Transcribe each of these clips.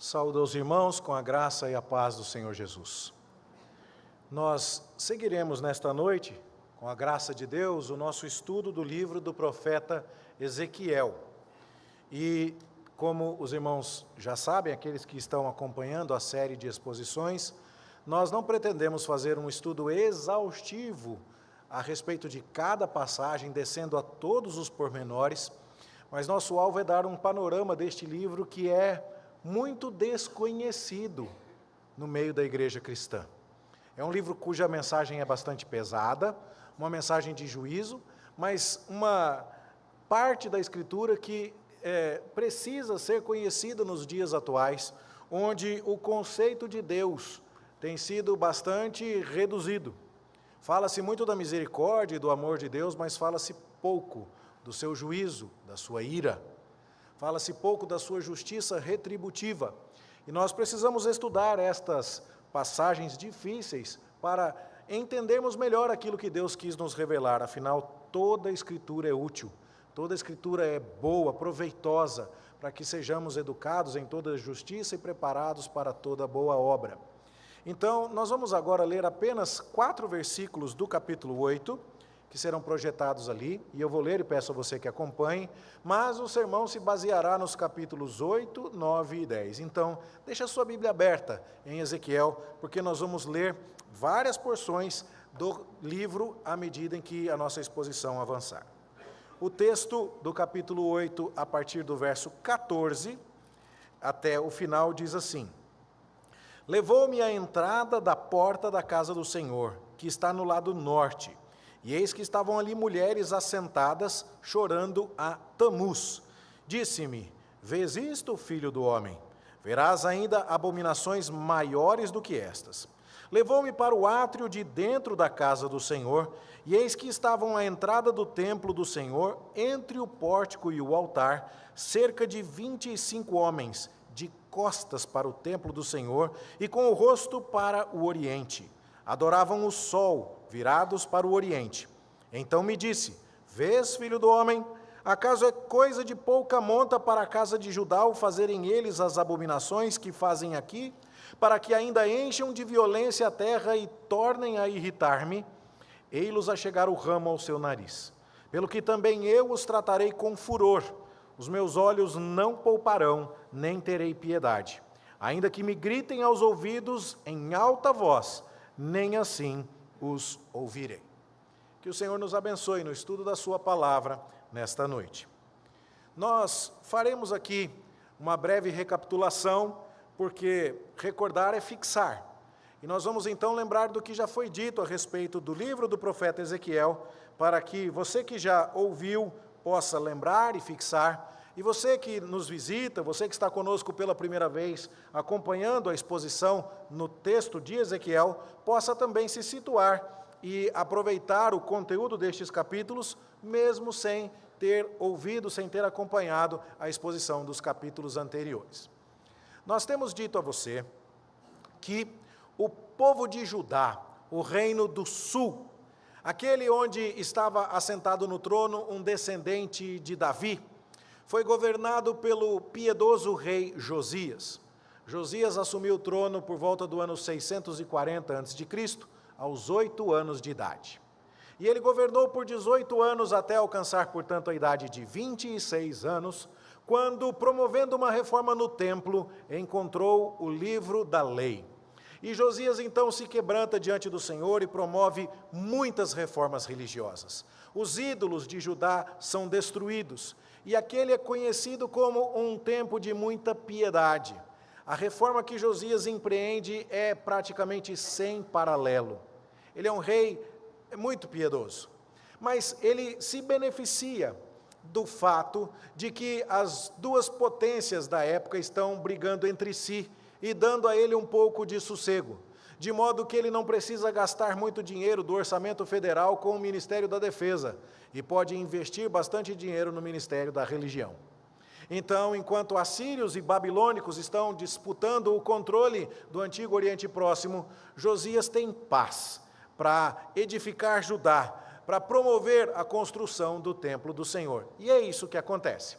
Saúdo aos irmãos com a graça e a paz do Senhor Jesus. Nós seguiremos nesta noite, com a graça de Deus, o nosso estudo do livro do profeta Ezequiel. E, como os irmãos já sabem, aqueles que estão acompanhando a série de exposições, nós não pretendemos fazer um estudo exaustivo a respeito de cada passagem, descendo a todos os pormenores, mas nosso alvo é dar um panorama deste livro que é muito desconhecido no meio da igreja cristã. É um livro cuja mensagem é bastante pesada, uma mensagem de juízo, mas uma parte da Escritura que precisa ser conhecida nos dias atuais, onde o conceito de Deus tem sido bastante reduzido. Fala-se muito da misericórdia e do amor de Deus, mas fala-se pouco do seu juízo, da sua ira. Fala-se pouco da sua justiça retributiva. E nós precisamos estudar estas passagens difíceis para entendermos melhor aquilo que Deus quis nos revelar. Afinal, toda a Escritura é útil, toda a Escritura é boa, proveitosa, para que sejamos educados em toda a justiça e preparados para toda boa obra. Então, nós vamos agora ler apenas 4 versículos do capítulo 8, que serão projetados ali, e eu vou ler e peço a você que acompanhe, mas o sermão se baseará nos capítulos 8, 9 e 10. Então, deixa a sua Bíblia aberta em Ezequiel, porque nós vamos ler várias porções do livro à medida em que a nossa exposição avançar. O texto do capítulo 8, a partir do verso 14 até o final, diz assim: Levou-me à entrada da porta da casa do Senhor, que está no lado norte, e eis que estavam ali mulheres assentadas, chorando a Tamuz. Disse-me: Vês isto, filho do homem? Verás ainda abominações maiores do que estas. Levou-me para o átrio de dentro da casa do Senhor, e eis que estavam à entrada do templo do Senhor, entre o pórtico e o altar, cerca de 25 homens, de costas para o templo do Senhor, e com o rosto para o oriente. Adoravam o sol, virados para o oriente. Então me disse: Vês, filho do homem, acaso é coisa de pouca monta para a casa de Judá o fazerem eles as abominações que fazem aqui, para que ainda encham de violência a terra e tornem a irritar-me? Ei-los a chegar o ramo ao seu nariz. Pelo que também eu os tratarei com furor. Os meus olhos não pouparão, nem terei piedade. Ainda que me gritem aos ouvidos em alta voz, nem assim os ouvirei. Que o Senhor nos abençoe no estudo da sua palavra nesta noite. Nós faremos aqui uma breve recapitulação, porque recordar é fixar. E nós vamos então lembrar do que já foi dito a respeito do livro do profeta Ezequiel, para que você que já ouviu possa lembrar e fixar, e você que nos visita, você que está conosco pela primeira vez, acompanhando a exposição no texto de Ezequiel, possa também se situar e aproveitar o conteúdo destes capítulos, mesmo sem ter ouvido, sem ter acompanhado a exposição dos capítulos anteriores. Nós temos dito a você que o povo de Judá, o reino do sul, aquele onde estava assentado no trono um descendente de Davi, foi governado pelo piedoso rei Josias. Josias assumiu o trono por volta do ano 640 a.C., aos 8 anos de idade. E ele governou por 18 anos até alcançar, portanto, a idade de 26 anos, quando, promovendo uma reforma no templo, encontrou o livro da lei. E Josias então se quebranta diante do Senhor e promove muitas reformas religiosas. Os ídolos de Judá são destruídos, e aquele é conhecido como um tempo de muita piedade. A reforma que Josias empreende é praticamente sem paralelo. Ele é um rei muito piedoso, mas ele se beneficia do fato de que as duas potências da época estão brigando entre si e dando a ele um pouco de sossego, de modo que ele não precisa gastar muito dinheiro do orçamento federal com o Ministério da Defesa e pode investir bastante dinheiro no Ministério da Religião. Então, enquanto assírios e babilônicos estão disputando o controle do antigo Oriente Próximo, Josias tem paz para edificar Judá, para promover a construção do templo do Senhor. E é isso que acontece.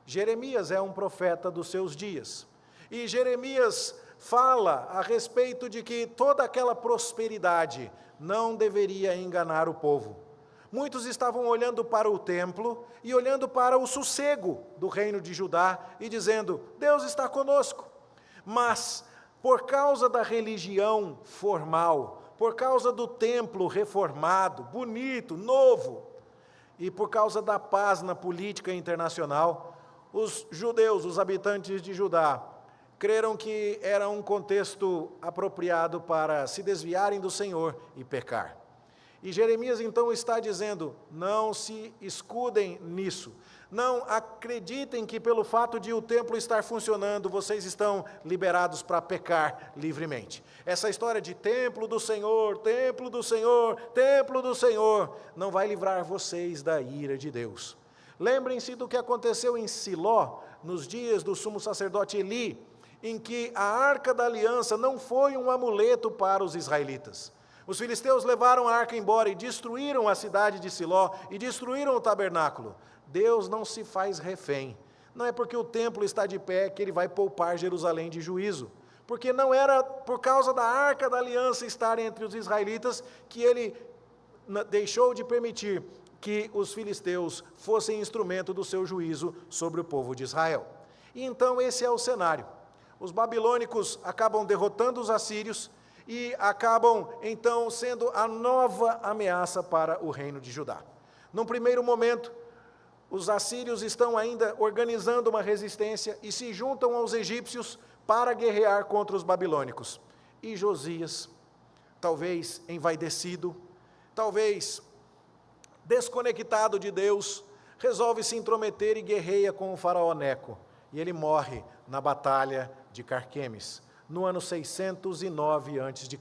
Jeremias é um profeta dos seus dias. E Jeremias fala a respeito de que toda aquela prosperidade não deveria enganar o povo. Muitos estavam olhando para o templo e olhando para o sossego do reino de Judá e dizendo: Deus está conosco. Mas, por causa da religião formal, por causa do templo reformado, bonito, novo, e por causa da paz na política internacional, os judeus, os habitantes de Judá, creram que era um contexto apropriado para se desviarem do Senhor e pecar. E Jeremias então está dizendo: não se escudem nisso, não acreditem que pelo fato de o templo estar funcionando, vocês estão liberados para pecar livremente. Essa história de templo do Senhor, templo do Senhor, templo do Senhor, não vai livrar vocês da ira de Deus. Lembrem-se do que aconteceu em Siló, nos dias do sumo sacerdote Eli, em que a arca da aliança não foi um amuleto para os israelitas. Os filisteus levaram a arca embora e destruíram a cidade de Siló e destruíram o tabernáculo. Deus não se faz refém. Não é porque o templo está de pé que ele vai poupar Jerusalém de juízo. Porque não era por causa da arca da aliança estar entre os israelitas que ele deixou de permitir que os filisteus fossem instrumento do seu juízo sobre o povo de Israel. E então esse é o cenário. Os babilônicos acabam derrotando os assírios e acabam, então, sendo a nova ameaça para o reino de Judá. Num primeiro momento, os assírios estão ainda organizando uma resistência e se juntam aos egípcios para guerrear contra os babilônicos. E Josias, talvez envaidecido, talvez desconectado de Deus, resolve se intrometer e guerreia com o faraó Neco. E ele morre na batalha de Carquemes, no ano 609 a.C.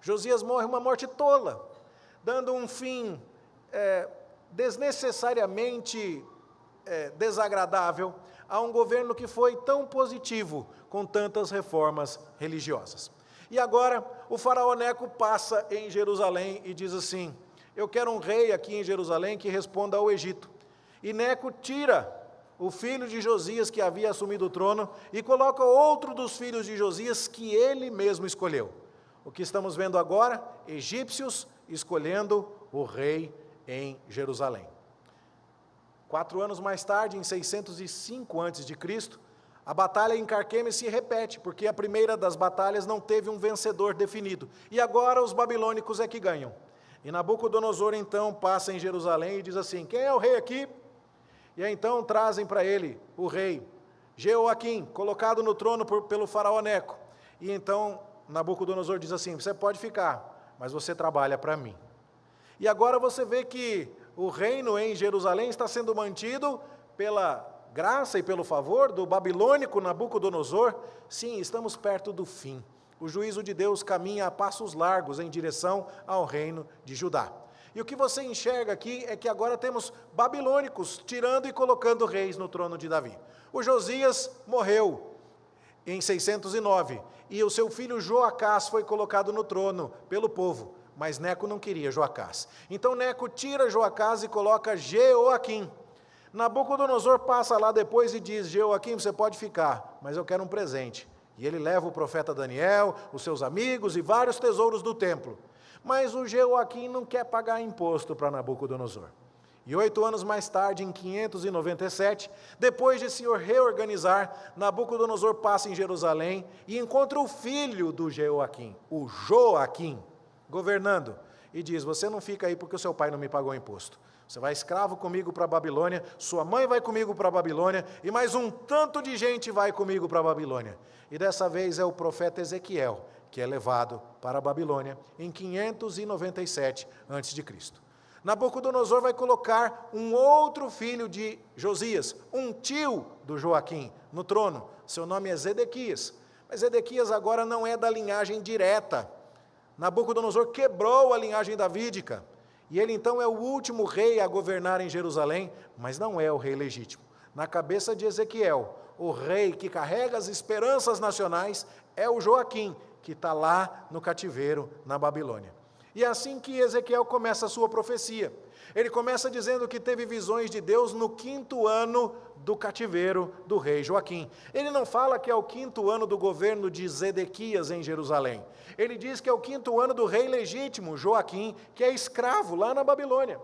Josias morre uma morte tola, dando um fim desnecessariamente desagradável a um governo que foi tão positivo, com tantas reformas religiosas. E agora o faraó Neco passa em Jerusalém e diz assim: eu quero um rei aqui em Jerusalém que responda ao Egito. E Neco tira o filho de Josias que havia assumido o trono e coloca outro dos filhos de Josias que ele mesmo escolheu. O que estamos vendo agora? Egípcios escolhendo o rei em Jerusalém. 4 anos mais tarde, em 605 a.C., a batalha em Carquemes se repete, porque a primeira das batalhas não teve um vencedor definido. E agora os babilônicos é que ganham. E Nabucodonosor então passa em Jerusalém e diz assim: quem é o rei aqui? E aí, então trazem para ele o rei Jeoaquim, colocado no trono pelo faraó Neco. E então Nabucodonosor diz assim: você pode ficar, mas você trabalha para mim. E agora você vê que o reino em Jerusalém está sendo mantido pela graça e pelo favor do babilônico Nabucodonosor. Sim, estamos perto do fim. O juízo de Deus caminha a passos largos em direção ao reino de Judá. E o que você enxerga aqui é que agora temos babilônicos tirando e colocando reis no trono de Davi. O Josias morreu em 609 e o seu filho Joacás foi colocado no trono pelo povo, mas Neco não queria Joacás. Então Neco tira Joacás e coloca Jeoaquim. Nabucodonosor passa lá depois e diz: Jeoaquim, você pode ficar, mas eu quero um presente. E ele leva o profeta Daniel, os seus amigos e vários tesouros do templo. Mas o Jeoaquim não quer pagar imposto para Nabucodonosor. E 8 anos mais tarde, em 597, depois de se reorganizar, Nabucodonosor passa em Jerusalém e encontra o filho do Jeoaquim, o Joaquim, governando. E diz: você não fica aí porque o seu pai não me pagou imposto. Você vai escravo comigo para a Babilônia, sua mãe vai comigo para a Babilônia, e mais um tanto de gente vai comigo para a Babilônia. E dessa vez é o profeta Ezequiel que é levado para a Babilônia em 597 a.C. Nabucodonosor vai colocar um outro filho de Josias, um tio do Joaquim, no trono. Seu nome é Zedequias. Mas Zedequias agora não é da linhagem direta. Nabucodonosor quebrou a linhagem davídica. E ele então é o último rei a governar em Jerusalém, mas não é o rei legítimo. Na cabeça de Ezequiel, o rei que carrega as esperanças nacionais é o Joaquim, que está lá no cativeiro na Babilônia. E é assim que Ezequiel começa a sua profecia. Ele começa dizendo que teve visões de Deus no 5º ano do cativeiro do rei Joaquim. Ele não fala que é o 5º ano do governo de Zedequias em Jerusalém. Ele diz que é o 5º ano do rei legítimo, Joaquim, que é escravo lá na Babilônia.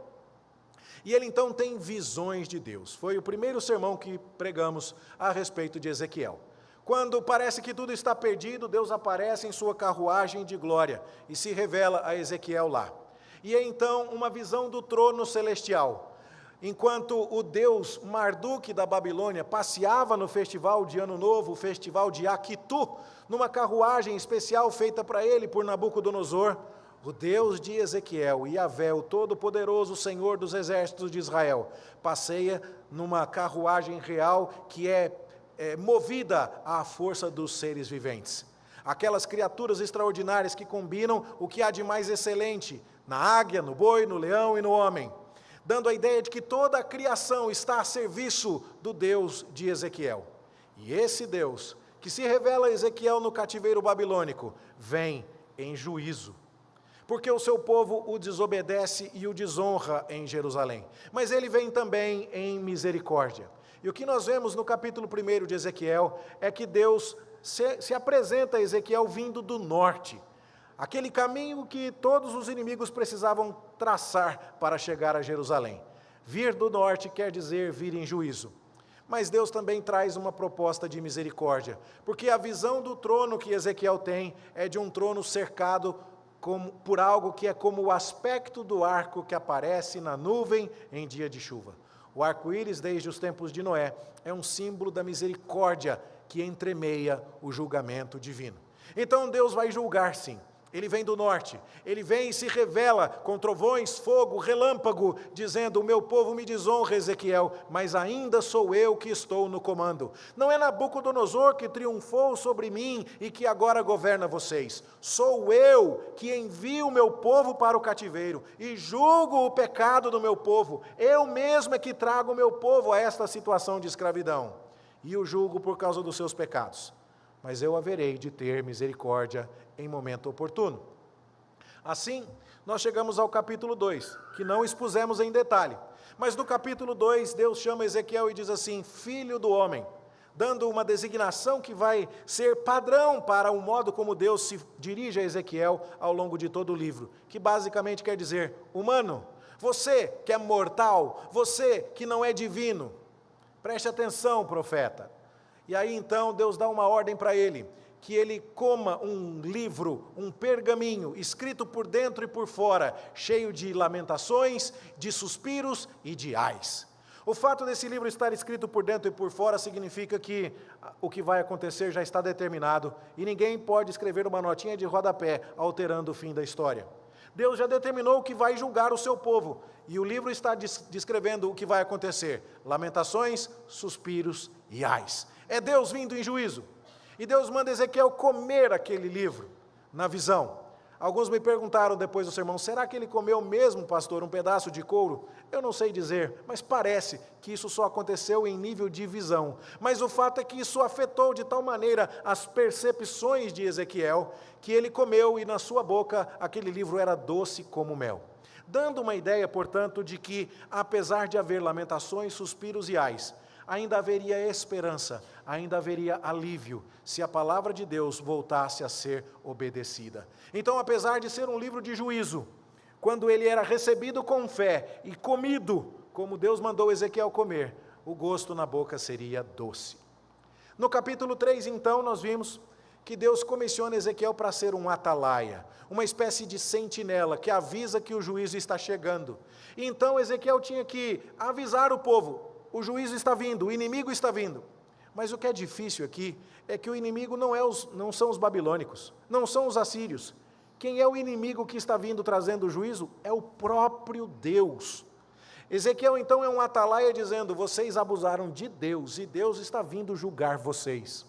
E ele então tem visões de Deus. Foi o primeiro sermão que pregamos a respeito de Ezequiel. Quando parece que tudo está perdido, Deus aparece em sua carruagem de glória e se revela a Ezequiel lá. E é então uma visão do trono celestial. Enquanto o deus Marduk da Babilônia passeava no festival de Ano Novo, o festival de Akitu, numa carruagem especial feita para ele por Nabucodonosor, o Deus de Ezequiel, Yahvé, o Todo-Poderoso Senhor dos Exércitos de Israel, passeia numa carruagem real que é movida à força dos seres viventes. Aquelas criaturas extraordinárias que combinam o que há de mais excelente na águia, no boi, no leão e no homem, dando a ideia de que toda a criação está a serviço do Deus de Ezequiel. E esse Deus, que se revela a Ezequiel no cativeiro babilônico, vem em juízo, porque o seu povo o desobedece e o desonra em Jerusalém. Mas ele vem também em misericórdia. E o que nós vemos no capítulo 1 de Ezequiel é que Deus se apresenta a Ezequiel vindo do norte, aquele caminho que todos os inimigos precisavam traçar para chegar a Jerusalém. Vir do norte quer dizer vir em juízo. Mas Deus também traz uma proposta de misericórdia, porque a visão do trono que Ezequiel tem é de um trono cercado por algo que é como o aspecto do arco que aparece na nuvem em dia de chuva. O arco-íris, desde os tempos de Noé, é um símbolo da misericórdia que entremeia o julgamento divino. Então Deus vai julgar, sim. Ele vem do norte, ele vem e se revela com trovões, fogo, relâmpago, dizendo: o meu povo me desonra, Ezequiel, mas ainda sou eu que estou no comando. Não é Nabucodonosor que triunfou sobre mim e que agora governa vocês. Sou eu que envio o meu povo para o cativeiro e julgo o pecado do meu povo. Eu mesmo é que trago o meu povo a esta situação de escravidão e o julgo por causa dos seus pecados. Mas eu haverei de ter misericórdia em momento oportuno. Assim, nós chegamos ao capítulo 2, que não expusemos em detalhe. Mas no capítulo 2, Deus chama Ezequiel e diz assim: filho do homem, dando uma designação que vai ser padrão para o modo como Deus se dirige a Ezequiel ao longo de todo o livro, que basicamente quer dizer: humano, você que é mortal, você que não é divino, preste atenção, profeta. E aí então Deus dá uma ordem para ele, que ele coma um livro, um pergaminho, escrito por dentro e por fora, cheio de lamentações, de suspiros e de ais. O fato desse livro estar escrito por dentro e por fora significa que o que vai acontecer já está determinado e ninguém pode escrever uma notinha de rodapé alterando o fim da história. Deus já determinou que vai julgar o seu povo e o livro está descrevendo o que vai acontecer: lamentações, suspiros e ais. É Deus vindo em juízo. E Deus manda Ezequiel comer aquele livro, na visão. Alguns me perguntaram depois do sermão: será que ele comeu mesmo, pastor, um pedaço de couro? Eu não sei dizer, mas parece que isso só aconteceu em nível de visão. Mas o fato é que isso afetou de tal maneira as percepções de Ezequiel, que ele comeu e na sua boca aquele livro era doce como mel. Dando uma ideia, portanto, de que, apesar de haver lamentações, suspiros e ais, ainda haveria esperança, ainda haveria alívio, se a palavra de Deus voltasse a ser obedecida. Então, apesar de ser um livro de juízo, quando ele era recebido com fé e comido, como Deus mandou Ezequiel comer, o gosto na boca seria doce. No capítulo 3, então, nós vimos que Deus comissiona Ezequiel para ser um atalaia, uma espécie de sentinela que avisa que o juízo está chegando. E então Ezequiel tinha que avisar o povo: o juízo está vindo, o inimigo está vindo. Mas o que é difícil aqui é que o inimigo não são os babilônicos, não são os assírios. Quem é o inimigo que está vindo trazendo o juízo? É o próprio Deus. Ezequiel então é um atalaia dizendo: vocês abusaram de Deus e Deus está vindo julgar vocês.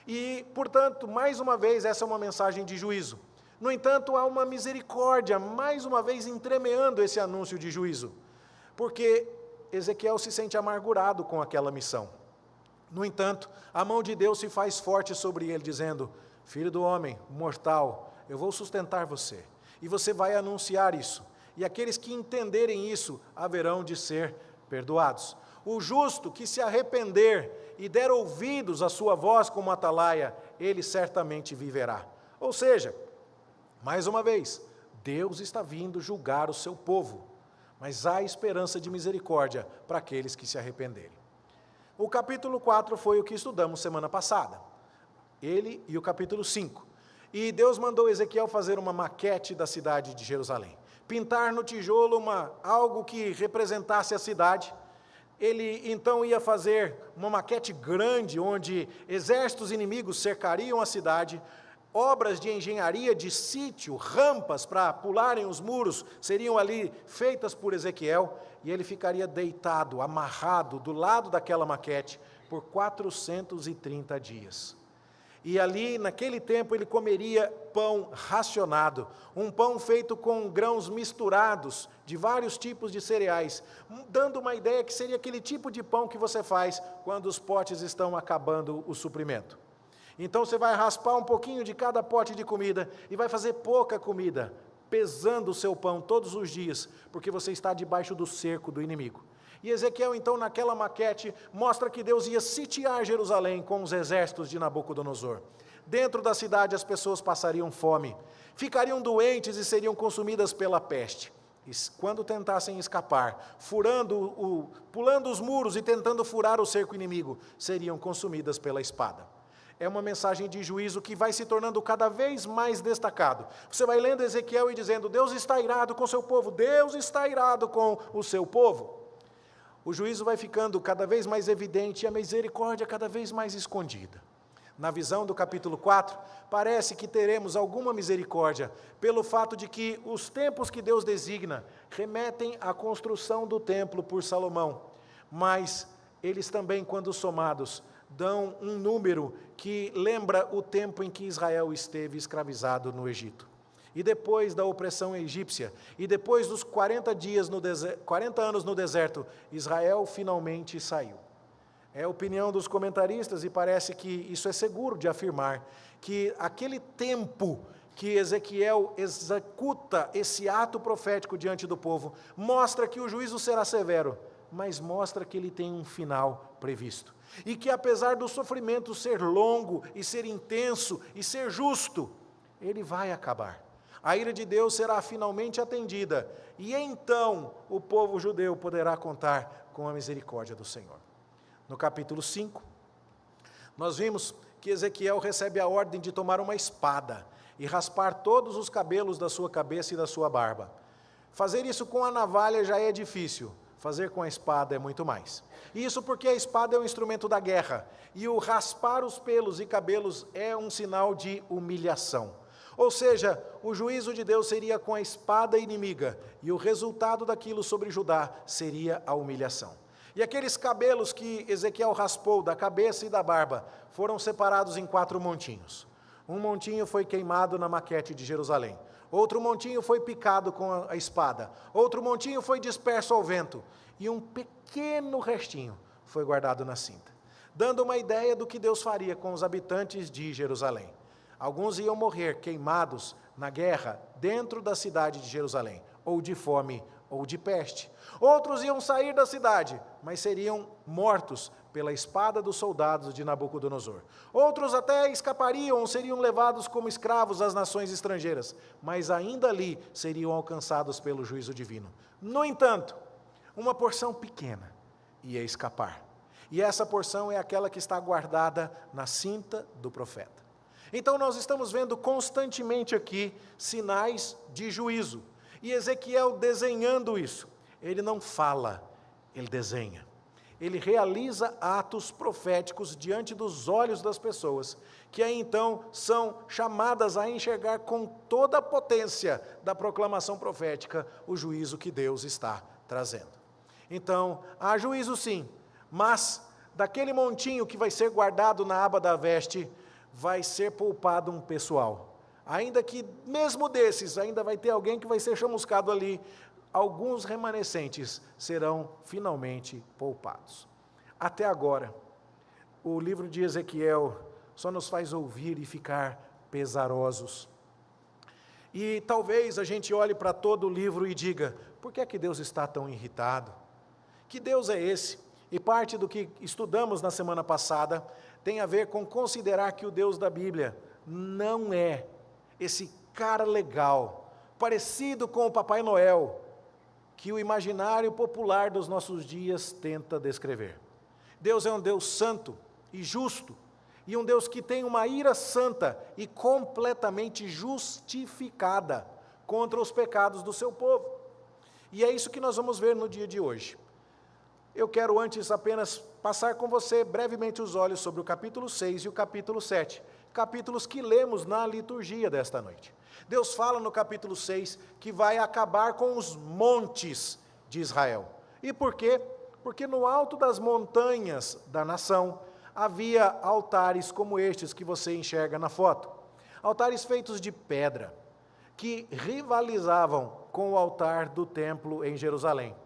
E, portanto, mais uma vez, essa é uma mensagem de juízo. No entanto, há uma misericórdia, mais uma vez entremeando esse anúncio de juízo, porque Ezequiel se sente amargurado com aquela missão. No entanto, a mão de Deus se faz forte sobre ele, dizendo: filho do homem, mortal, eu vou sustentar você. E você vai anunciar isso. E aqueles que entenderem isso haverão de ser perdoados. O justo que se arrepender e der ouvidos à sua voz como atalaia, ele certamente viverá. Ou seja, mais uma vez, Deus está vindo julgar o seu povo, mas há esperança de misericórdia para aqueles que se arrependerem. O capítulo 4 foi o que estudamos semana passada, ele e o capítulo 5. E Deus mandou Ezequiel fazer uma maquete da cidade de Jerusalém, pintar no tijolo algo que representasse a cidade. Ele então ia fazer uma maquete grande, onde exércitos inimigos cercariam a cidade, obras de engenharia de sítio, rampas para pularem os muros, seriam ali feitas por Ezequiel, e ele ficaria deitado, amarrado, do lado daquela maquete, por 430 dias. E ali, naquele tempo, ele comeria pão racionado, um pão feito com grãos misturados, de vários tipos de cereais, dando uma ideia que seria aquele tipo de pão que você faz quando os potes estão acabando o suprimento. Então você vai raspar um pouquinho de cada pote de comida e vai fazer pouca comida, pesando o seu pão todos os dias, porque você está debaixo do cerco do inimigo. E Ezequiel, então, naquela maquete, mostra que Deus ia sitiar Jerusalém com os exércitos de Nabucodonosor. Dentro da cidade as pessoas passariam fome, ficariam doentes e seriam consumidas pela peste. E quando tentassem escapar, pulando os muros e tentando furar o cerco inimigo, seriam consumidas pela espada. É uma mensagem de juízo que vai se tornando cada vez mais destacado. Você vai lendo Ezequiel e dizendo, Deus está irado com o seu povo, Deus está irado com o seu povo. O juízo vai ficando cada vez mais evidente e a misericórdia cada vez mais escondida. Na visão do capítulo 4, parece que teremos alguma misericórdia pelo fato de que os tempos que Deus designa remetem à construção do templo por Salomão, mas eles também, quando somados, dão um número que lembra o tempo em que Israel esteve escravizado no Egito. E depois da opressão egípcia, e depois dos 40 anos no deserto, Israel finalmente saiu. É a opinião dos comentaristas, e parece que isso é seguro de afirmar, que aquele tempo que Ezequiel executa esse ato profético diante do povo, mostra que o juízo será severo, mas mostra que ele tem um final previsto. E que apesar do sofrimento ser longo, e ser intenso, e ser justo, ele vai acabar. A ira de Deus será finalmente atendida, e então o povo judeu poderá contar com a misericórdia do Senhor. No capítulo 5, nós vimos que Ezequiel recebe a ordem de tomar uma espada e raspar todos os cabelos da sua cabeça e da sua barba. Fazer isso com a navalha já é difícil, fazer com a espada é muito mais. Isso porque a espada é um instrumento da guerra, e o raspar os pelos e cabelos é um sinal de humilhação. Ou seja, o juízo de Deus seria com a espada inimiga, e o resultado daquilo sobre Judá seria a humilhação. E aqueles cabelos que Ezequiel raspou da cabeça e da barba foram separados em 4 montinhos. Um montinho foi queimado na maquete de Jerusalém. Outro montinho foi picado com a espada. Outro montinho foi disperso ao vento. E um pequeno restinho foi guardado na cinta, dando uma ideia do que Deus faria com os habitantes de Jerusalém. Alguns iam morrer queimados na guerra dentro da cidade de Jerusalém, ou de fome ou de peste. Outros iam sair da cidade, mas seriam mortos pela espada dos soldados de Nabucodonosor. Outros até escapariam ou seriam levados como escravos às nações estrangeiras, mas ainda ali seriam alcançados pelo juízo divino. No entanto, uma porção pequena ia escapar. E essa porção é aquela que está guardada na cinta do profeta. Então nós estamos vendo constantemente aqui sinais de juízo. E Ezequiel desenhando isso. Ele não fala, ele desenha. Ele realiza atos proféticos diante dos olhos das pessoas, que aí então são chamadas a enxergar com toda a potência da proclamação profética o juízo que Deus está trazendo. Então, há juízo sim, mas daquele montinho que vai ser guardado na aba da veste, vai ser poupado um pessoal. Ainda que, mesmo desses, ainda vai ter alguém que vai ser chamuscado ali, alguns remanescentes serão finalmente poupados. Até agora, o livro de Ezequiel só nos faz ouvir e ficar pesarosos. E talvez a gente olhe para todo o livro e diga, por que é que Deus está tão irritado? Que Deus é esse? E parte do que estudamos na semana passada tem a ver com considerar que o Deus da Bíblia não é esse cara legal, parecido com o Papai Noel, que o imaginário popular dos nossos dias tenta descrever. Deus é um Deus santo e justo, e um Deus que tem uma ira santa e completamente justificada contra os pecados do seu povo. E é isso que nós vamos ver no dia de hoje. Eu quero antes apenas passar com você brevemente os olhos sobre o capítulo 6 e o capítulo 7, capítulos que lemos na liturgia desta noite. Deus fala no capítulo 6 que vai acabar com os montes de Israel. E por quê? Porque no alto das montanhas da nação havia altares como estes que você enxerga na foto. Altares feitos de pedra, que rivalizavam com o altar do templo em Jerusalém.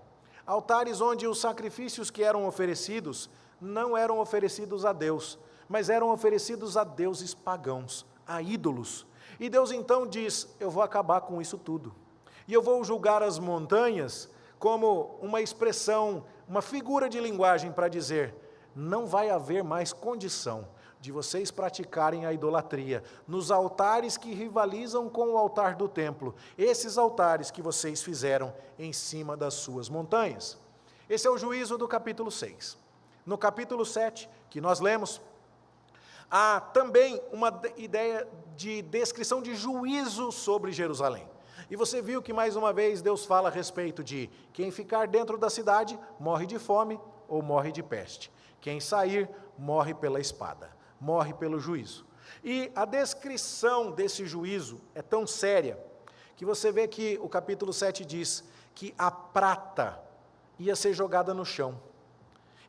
Altares onde os sacrifícios que eram oferecidos não eram oferecidos a Deus, mas eram oferecidos a deuses pagãos, a ídolos. E Deus então diz, eu vou acabar com isso tudo. E eu vou julgar as montanhas como uma expressão, uma figura de linguagem para dizer, não vai haver mais condição de vocês praticarem a idolatria nos altares que rivalizam com o altar do templo, esses altares que vocês fizeram em cima das suas montanhas. Esse é o juízo do capítulo 6. No capítulo 7, que nós lemos, há também uma ideia de descrição de juízo sobre Jerusalém. E você viu que mais uma vez Deus fala a respeito de quem ficar dentro da cidade morre de fome ou morre de peste. Quem sair morre pela espada, morre pelo juízo. E a descrição desse juízo é tão séria que você vê que o capítulo 7 diz que a prata ia ser jogada no chão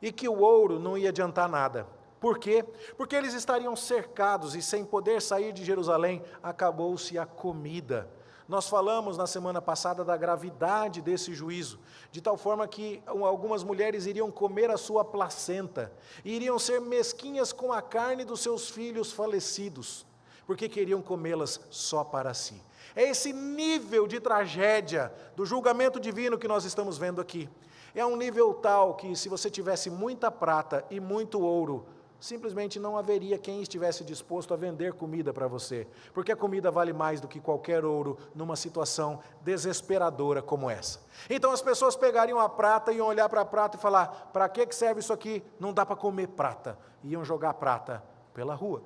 e que o ouro não ia adiantar nada. Por quê? Porque eles estariam cercados e sem poder sair de Jerusalém, acabou-se a comida. Nós falamos na semana passada da gravidade desse juízo, de tal forma que algumas mulheres iriam comer a sua placenta, e iriam ser mesquinhas com a carne dos seus filhos falecidos, porque queriam comê-las só para si. É esse nível de tragédia do julgamento divino que nós estamos vendo aqui. É um nível tal que se você tivesse muita prata e muito ouro, simplesmente não haveria quem estivesse disposto a vender comida para você, porque a comida vale mais do que qualquer ouro numa situação desesperadora como essa. Então as pessoas pegariam a prata, iam olhar para a prata e falar, para que serve isso aqui? Não dá para comer prata. Iam jogar prata pela rua.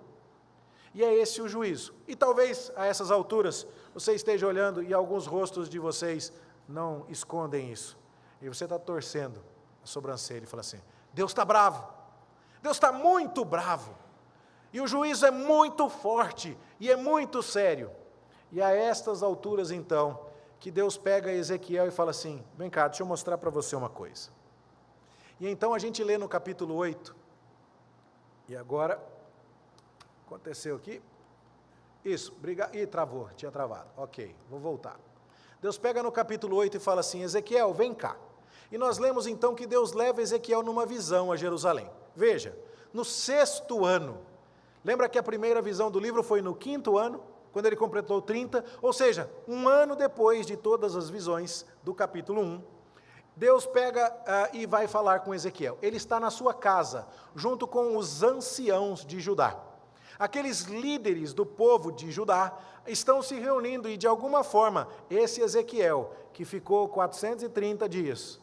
E é esse o juízo. E talvez a essas alturas você esteja olhando e alguns rostos de vocês não escondem isso. E você está torcendo a sobrancelha e fala assim, Deus está bravo. Deus está muito bravo, e o juízo é muito forte, e é muito sério. E a estas alturas, então, que Deus pega Ezequiel e fala assim, vem cá, deixa eu mostrar para você uma coisa. E então a gente lê no capítulo 8, e agora, aconteceu aqui, isso, travou, tinha travado, ok, vou voltar. Deus pega no capítulo 8 e fala assim, Ezequiel, vem cá. E nós lemos então que Deus leva Ezequiel numa visão a Jerusalém. Veja, no 6º ano, lembra que a primeira visão do livro foi no 5º ano, quando ele completou 30, ou seja, um ano depois de todas as visões do capítulo 1, Deus pega e vai falar com Ezequiel. Ele está na sua casa, junto com os anciãos de Judá. Aqueles líderes do povo de Judá estão se reunindo e, de alguma forma, esse Ezequiel, que ficou 430 dias,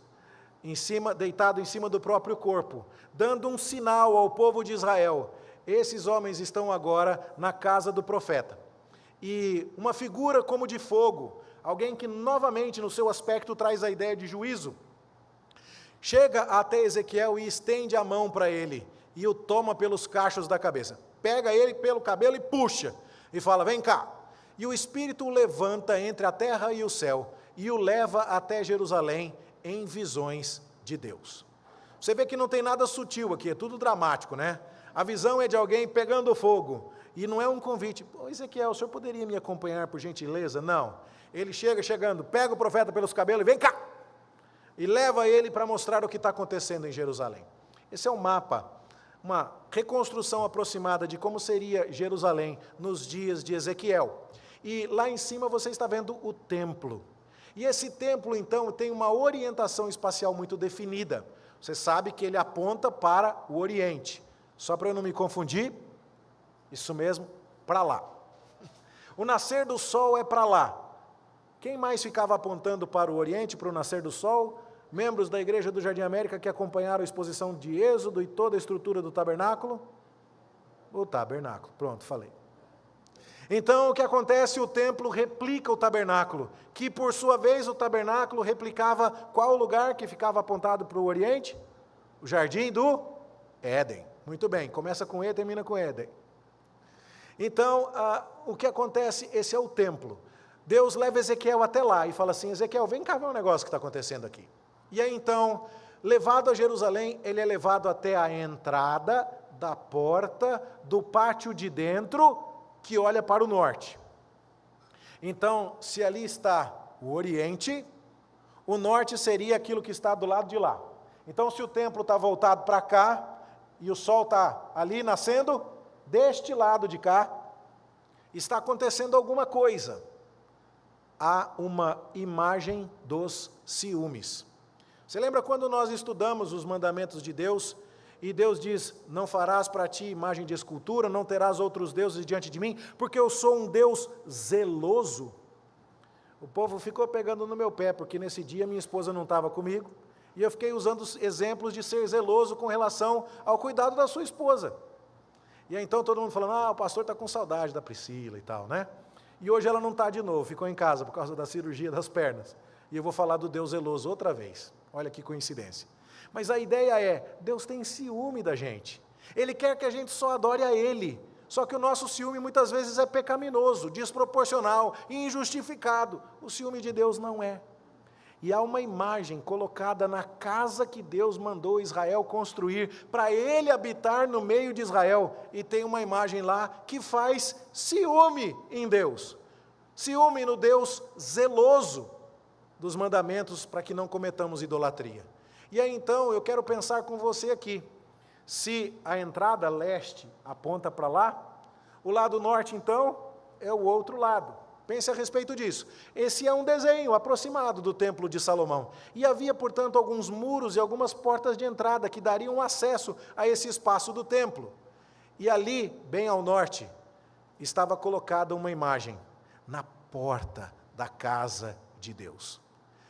deitado em cima do próprio corpo, dando um sinal ao povo de Israel, esses homens estão agora na casa do profeta. E uma figura como de fogo, alguém que novamente no seu aspecto traz a ideia de juízo, chega até Ezequiel e estende a mão para ele, e o toma pelos cachos da cabeça. Pega ele pelo cabelo e puxa, e fala, vem cá. E o Espírito o levanta entre a terra e o céu, e o leva até Jerusalém, em visões de Deus. Você vê que não tem nada sutil aqui, é tudo dramático, né? A visão é de alguém pegando fogo, e não é um convite, Ezequiel, o senhor poderia me acompanhar por gentileza? Não, ele chegando, pega o profeta pelos cabelos e vem cá, e leva ele para mostrar o que está acontecendo em Jerusalém. Esse é um mapa, uma reconstrução aproximada de como seria Jerusalém nos dias de Ezequiel. e lá em cima você está vendo o templo. E esse templo, então, tem uma orientação espacial muito definida. Você sabe que ele aponta para o Oriente. Só para eu não me confundir, isso mesmo, para lá. O nascer do sol é para lá. Quem mais ficava apontando para o Oriente, para o nascer do sol? Membros da Igreja do Jardim América que acompanharam a exposição de Êxodo e toda a estrutura do tabernáculo? O tabernáculo, pronto, falei. Então, o que acontece? O templo replica o tabernáculo, que por sua vez o tabernáculo replicava qual lugar que ficava apontado para o Oriente? O Jardim do Éden. Muito bem, começa com E, termina com Éden. Então, o que acontece? Esse é o templo. Deus leva Ezequiel até lá e fala assim, Ezequiel, vem cá ver um negócio que está acontecendo aqui. E aí então, levado a Jerusalém, ele é levado até a entrada da porta do pátio de dentro, que olha para o norte. Então, se ali está o Oriente, o norte seria aquilo que está do lado de lá. Então, se o templo está voltado para cá, e o sol está ali nascendo, deste lado de cá, está acontecendo alguma coisa. Há uma imagem dos ciúmes. Você lembra quando nós estudamos os mandamentos de Deus, e Deus diz, não farás para ti imagem de escultura, não terás outros deuses diante de mim, porque eu sou um Deus zeloso. O povo ficou pegando no meu pé, porque nesse dia minha esposa não estava comigo, e eu fiquei usando exemplos de ser zeloso com relação ao cuidado da sua esposa. E aí então todo mundo falando, o pastor está com saudade da Priscila e tal, né? E hoje ela não está de novo, ficou em casa por causa da cirurgia das pernas. E eu vou falar do Deus zeloso outra vez. Olha que coincidência. Mas a ideia é, Deus tem ciúme da gente. Ele quer que a gente só adore a Ele. Só que o nosso ciúme muitas vezes é pecaminoso, desproporcional, injustificado. O ciúme de Deus não é. E há uma imagem colocada na casa que Deus mandou Israel construir, para Ele habitar no meio de Israel. E tem uma imagem lá que faz ciúme em Deus. Ciúme no Deus zeloso dos mandamentos para que não cometamos idolatria. E aí então eu quero pensar com você aqui, se a entrada leste aponta para lá, o lado norte então é o outro lado. Pense a respeito disso. Esse é um desenho aproximado do templo de Salomão. E havia, portanto, alguns muros e algumas portas de entrada que dariam acesso a esse espaço do templo. E ali, bem ao norte, estava colocada uma imagem na porta da casa de Deus.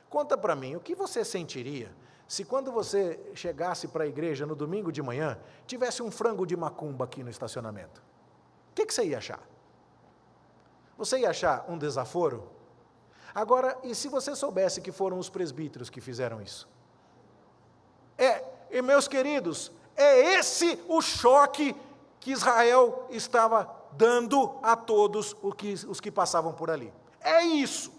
Conta para mim, o que você sentiria se quando você chegasse para a igreja no domingo de manhã, tivesse um frango de macumba aqui no estacionamento? O que você ia achar? Você ia achar um desaforo? Agora, e se você soubesse que foram os presbíteros que fizeram isso? E meus queridos, é esse o choque que Israel estava dando a todos os que passavam por ali. É isso.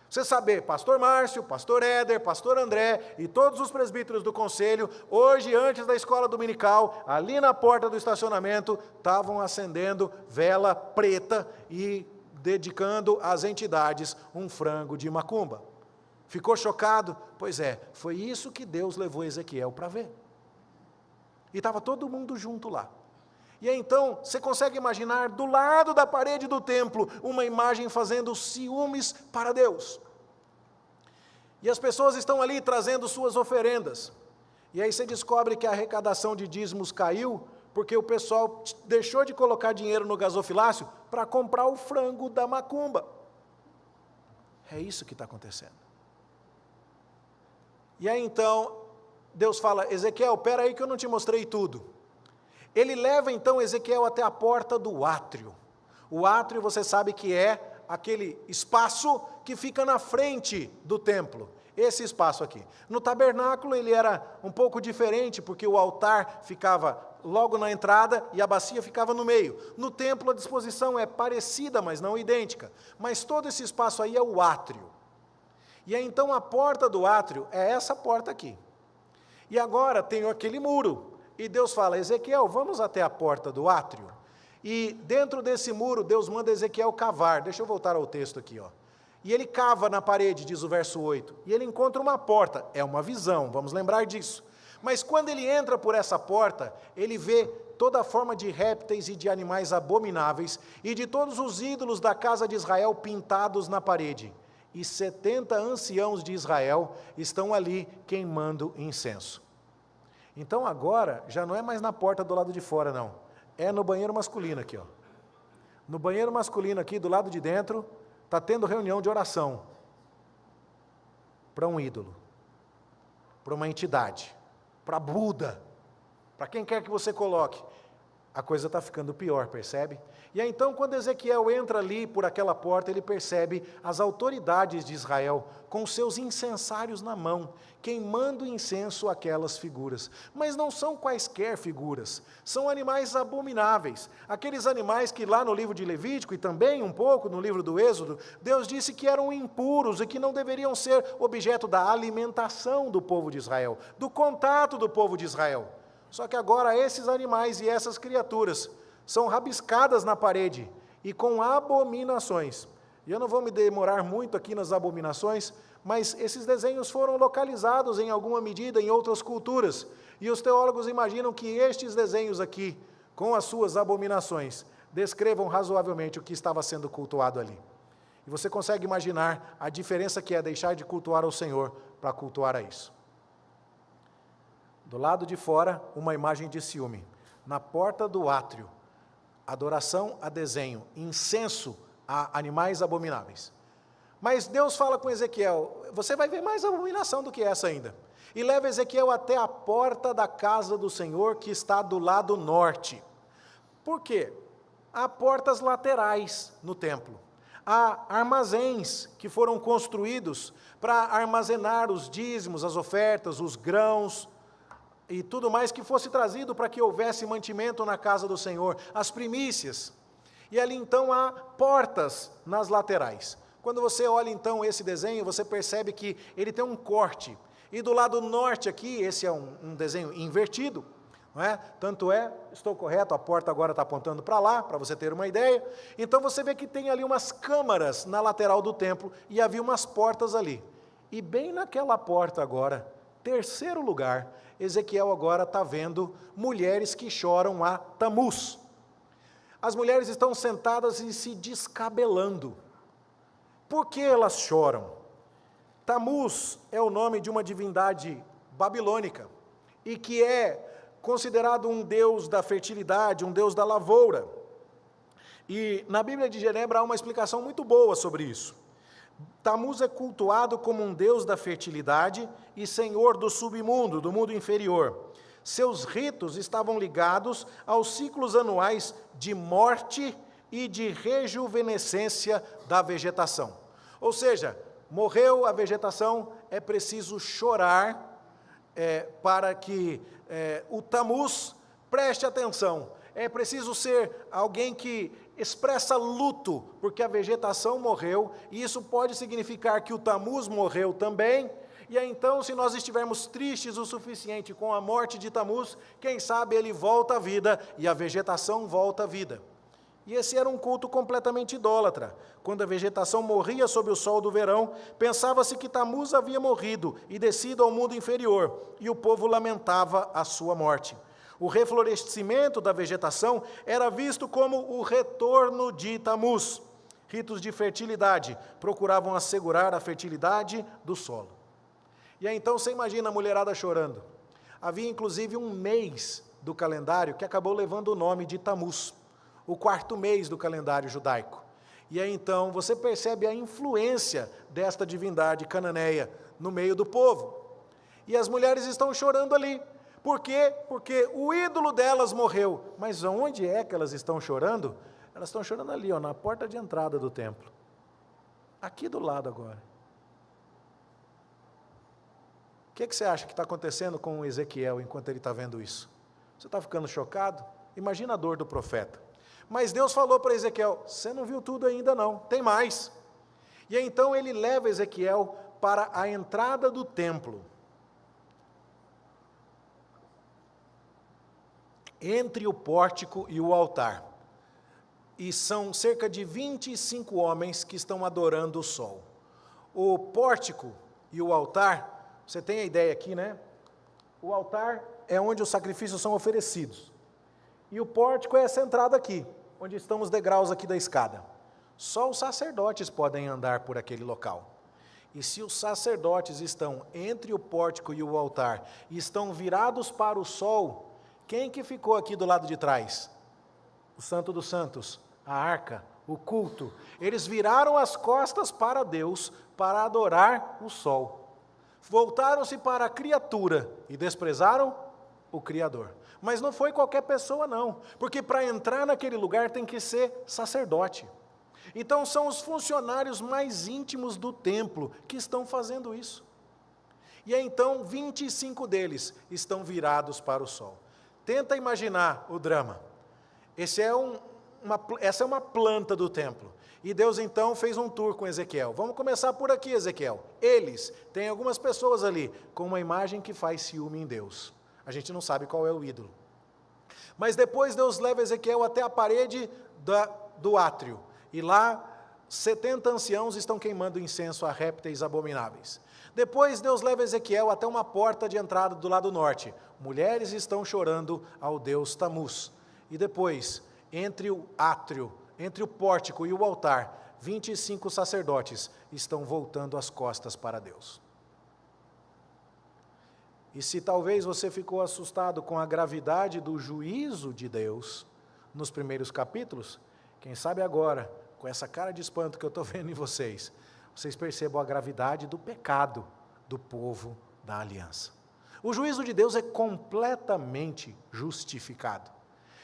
Você saber, pastor Márcio, pastor Éder, pastor André e todos os presbíteros do conselho, hoje, antes da escola dominical, ali na porta do estacionamento, estavam acendendo vela preta e dedicando às entidades um frango de macumba. Ficou chocado? Pois é, foi isso que Deus levou Ezequiel para ver. E estava todo mundo junto lá. E aí, então, você consegue imaginar do lado da parede do templo uma imagem fazendo ciúmes para Deus. E as pessoas estão ali trazendo suas oferendas. E aí você descobre que a arrecadação de dízimos caiu porque o pessoal deixou de colocar dinheiro no gasofilácio para comprar o frango da macumba. É isso que está acontecendo. E aí, então, Deus fala, Ezequiel, espera aí que eu não te mostrei tudo. Ele leva então Ezequiel até a porta do átrio. O átrio, você sabe que é aquele espaço que fica na frente do templo. Esse espaço aqui. No tabernáculo ele era um pouco diferente, porque o altar ficava logo na entrada e a bacia ficava no meio. No templo a disposição é parecida, mas não idêntica. Mas todo esse espaço aí é o átrio. E aí então a porta do átrio é essa porta aqui. E agora tem aquele muro. E Deus fala, Ezequiel, vamos até a porta do átrio. E dentro desse muro, Deus manda Ezequiel cavar. Deixa eu voltar ao texto aqui. E ele cava na parede, diz o verso 8. E ele encontra uma porta. É uma visão, vamos lembrar disso. Mas quando ele entra por essa porta, ele vê toda forma de répteis e de animais abomináveis, e de todos os ídolos da casa de Israel pintados na parede. E 70 anciãos de Israel estão ali queimando incenso. Então agora, já não é mais na porta do lado de fora, não. É no banheiro masculino aqui, ó. No banheiro masculino aqui, do lado de dentro, está tendo reunião de oração. Para um ídolo. Para uma entidade. Para Buda. Para quem quer que você coloque. A coisa está ficando pior, percebe? E aí, então, quando Ezequiel entra ali por aquela porta, ele percebe as autoridades de Israel com seus incensários na mão, queimando incenso àquelas figuras. Mas não são quaisquer figuras, são animais abomináveis. Aqueles animais que lá no livro de Levítico e também um pouco no livro do Êxodo, Deus disse que eram impuros e que não deveriam ser objeto da alimentação do povo de Israel, do contato do povo de Israel. Só que agora esses animais e essas criaturas são rabiscadas na parede e com abominações. E eu não vou me demorar muito aqui nas abominações, mas esses desenhos foram localizados em alguma medida em outras culturas. E os teólogos imaginam que estes desenhos aqui, com as suas abominações, descrevam razoavelmente o que estava sendo cultuado ali. E você consegue imaginar a diferença que é deixar de cultuar ao Senhor para cultuar a isso. Do lado de fora, uma imagem de ciúme. Na porta do átrio, adoração a desenho, incenso a animais abomináveis. Mas Deus fala com Ezequiel, você vai ver mais abominação do que essa ainda. E leva Ezequiel até a porta da casa do Senhor, que está do lado norte. Por quê? Há portas laterais no templo. Há armazéns que foram construídos para armazenar os dízimos, as ofertas, os grãos, e tudo mais que fosse trazido para que houvesse mantimento na casa do Senhor, as primícias. E ali então há portas nas laterais. Quando você olha então esse desenho, você percebe que ele tem um corte. E do lado norte aqui, esse é um desenho invertido, não é? Tanto é, estou correto, a porta agora está apontando para lá, para você ter uma ideia. Então você vê que tem ali umas câmaras na lateral do templo e havia umas portas ali. E bem naquela porta agora, terceiro lugar, Ezequiel agora está vendo mulheres que choram a Tamuz. As mulheres estão sentadas e se descabelando. Por que elas choram? Tamuz é o nome de uma divindade babilônica e que é considerado um deus da fertilidade, um deus da lavoura. E na Bíblia de Genebra há uma explicação muito boa sobre isso. Tamuz é cultuado como um deus da fertilidade e senhor do submundo, do mundo inferior. Seus ritos estavam ligados aos ciclos anuais de morte e de rejuvenescência da vegetação. Ou seja, morreu a vegetação, é preciso chorar para que o Tamuz preste atenção. É preciso ser alguém que expressa luto, porque a vegetação morreu, e isso pode significar que o Tamuz morreu também, e aí, então, se nós estivermos tristes o suficiente com a morte de Tamuz, quem sabe ele volta à vida, e a vegetação volta à vida. E esse era um culto completamente idólatra. Quando a vegetação morria sob o sol do verão, pensava-se que Tamuz havia morrido e descido ao mundo inferior, e o povo lamentava a sua morte. O reflorescimento da vegetação era visto como o retorno de Tamuz. Ritos de fertilidade procuravam assegurar a fertilidade do solo. E aí então você imagina a mulherada chorando. Havia inclusive um mês do calendário que acabou levando o nome de Tamuz, o quarto mês do calendário judaico. E aí então você percebe a influência desta divindade cananeia no meio do povo. E as mulheres estão chorando ali. Por quê? Porque o ídolo delas morreu. Mas onde é que elas estão chorando? Elas estão chorando ali, ó, na porta de entrada do templo. Aqui do lado agora. O que você acha que está acontecendo com o Ezequiel enquanto ele está vendo isso? Você está ficando chocado? Imagina a dor do profeta. Mas Deus falou para Ezequiel, você não viu tudo ainda não, tem mais. E aí, então ele leva Ezequiel para a entrada do templo. Entre o pórtico e o altar. E são cerca de 25 homens que estão adorando o sol. O pórtico e o altar, você tem a ideia aqui, né? o altar é onde os sacrifícios são oferecidos. E o pórtico é essa entrada aqui, onde estão os degraus aqui da escada. Só os sacerdotes podem andar por aquele local. E se os sacerdotes estão entre o pórtico e o altar, e estão virados para o sol, quem que ficou aqui do lado de trás? O Santo dos Santos, a arca, o culto. Eles viraram as costas para Deus para adorar o sol. Voltaram-se para a criatura e desprezaram o Criador. Mas não foi qualquer pessoa não, porque para entrar naquele lugar tem que ser sacerdote. Então são os funcionários mais íntimos do templo que estão fazendo isso. E aí, então 25 deles estão virados para o sol. Tenta imaginar o drama. Essa é uma planta do templo. E Deus então fez um tour com Ezequiel. Vamos começar por aqui, Ezequiel. Tem algumas pessoas ali com uma imagem que faz ciúme em Deus. A gente não sabe qual é o ídolo. Mas depois Deus leva Ezequiel até a parede do átrio. E lá 70 anciãos estão queimando incenso a répteis abomináveis. Depois Deus leva Ezequiel até uma porta de entrada do lado norte. Mulheres estão chorando ao deus Tamuz. E depois, entre o átrio, entre o pórtico e o altar, 25 sacerdotes estão voltando as costas para Deus. E se talvez você ficou assustado com a gravidade do juízo de Deus nos primeiros capítulos, quem sabe agora, com essa cara de espanto que eu estou vendo em vocês percebam a gravidade do pecado do povo da aliança. O juízo de Deus é completamente justificado.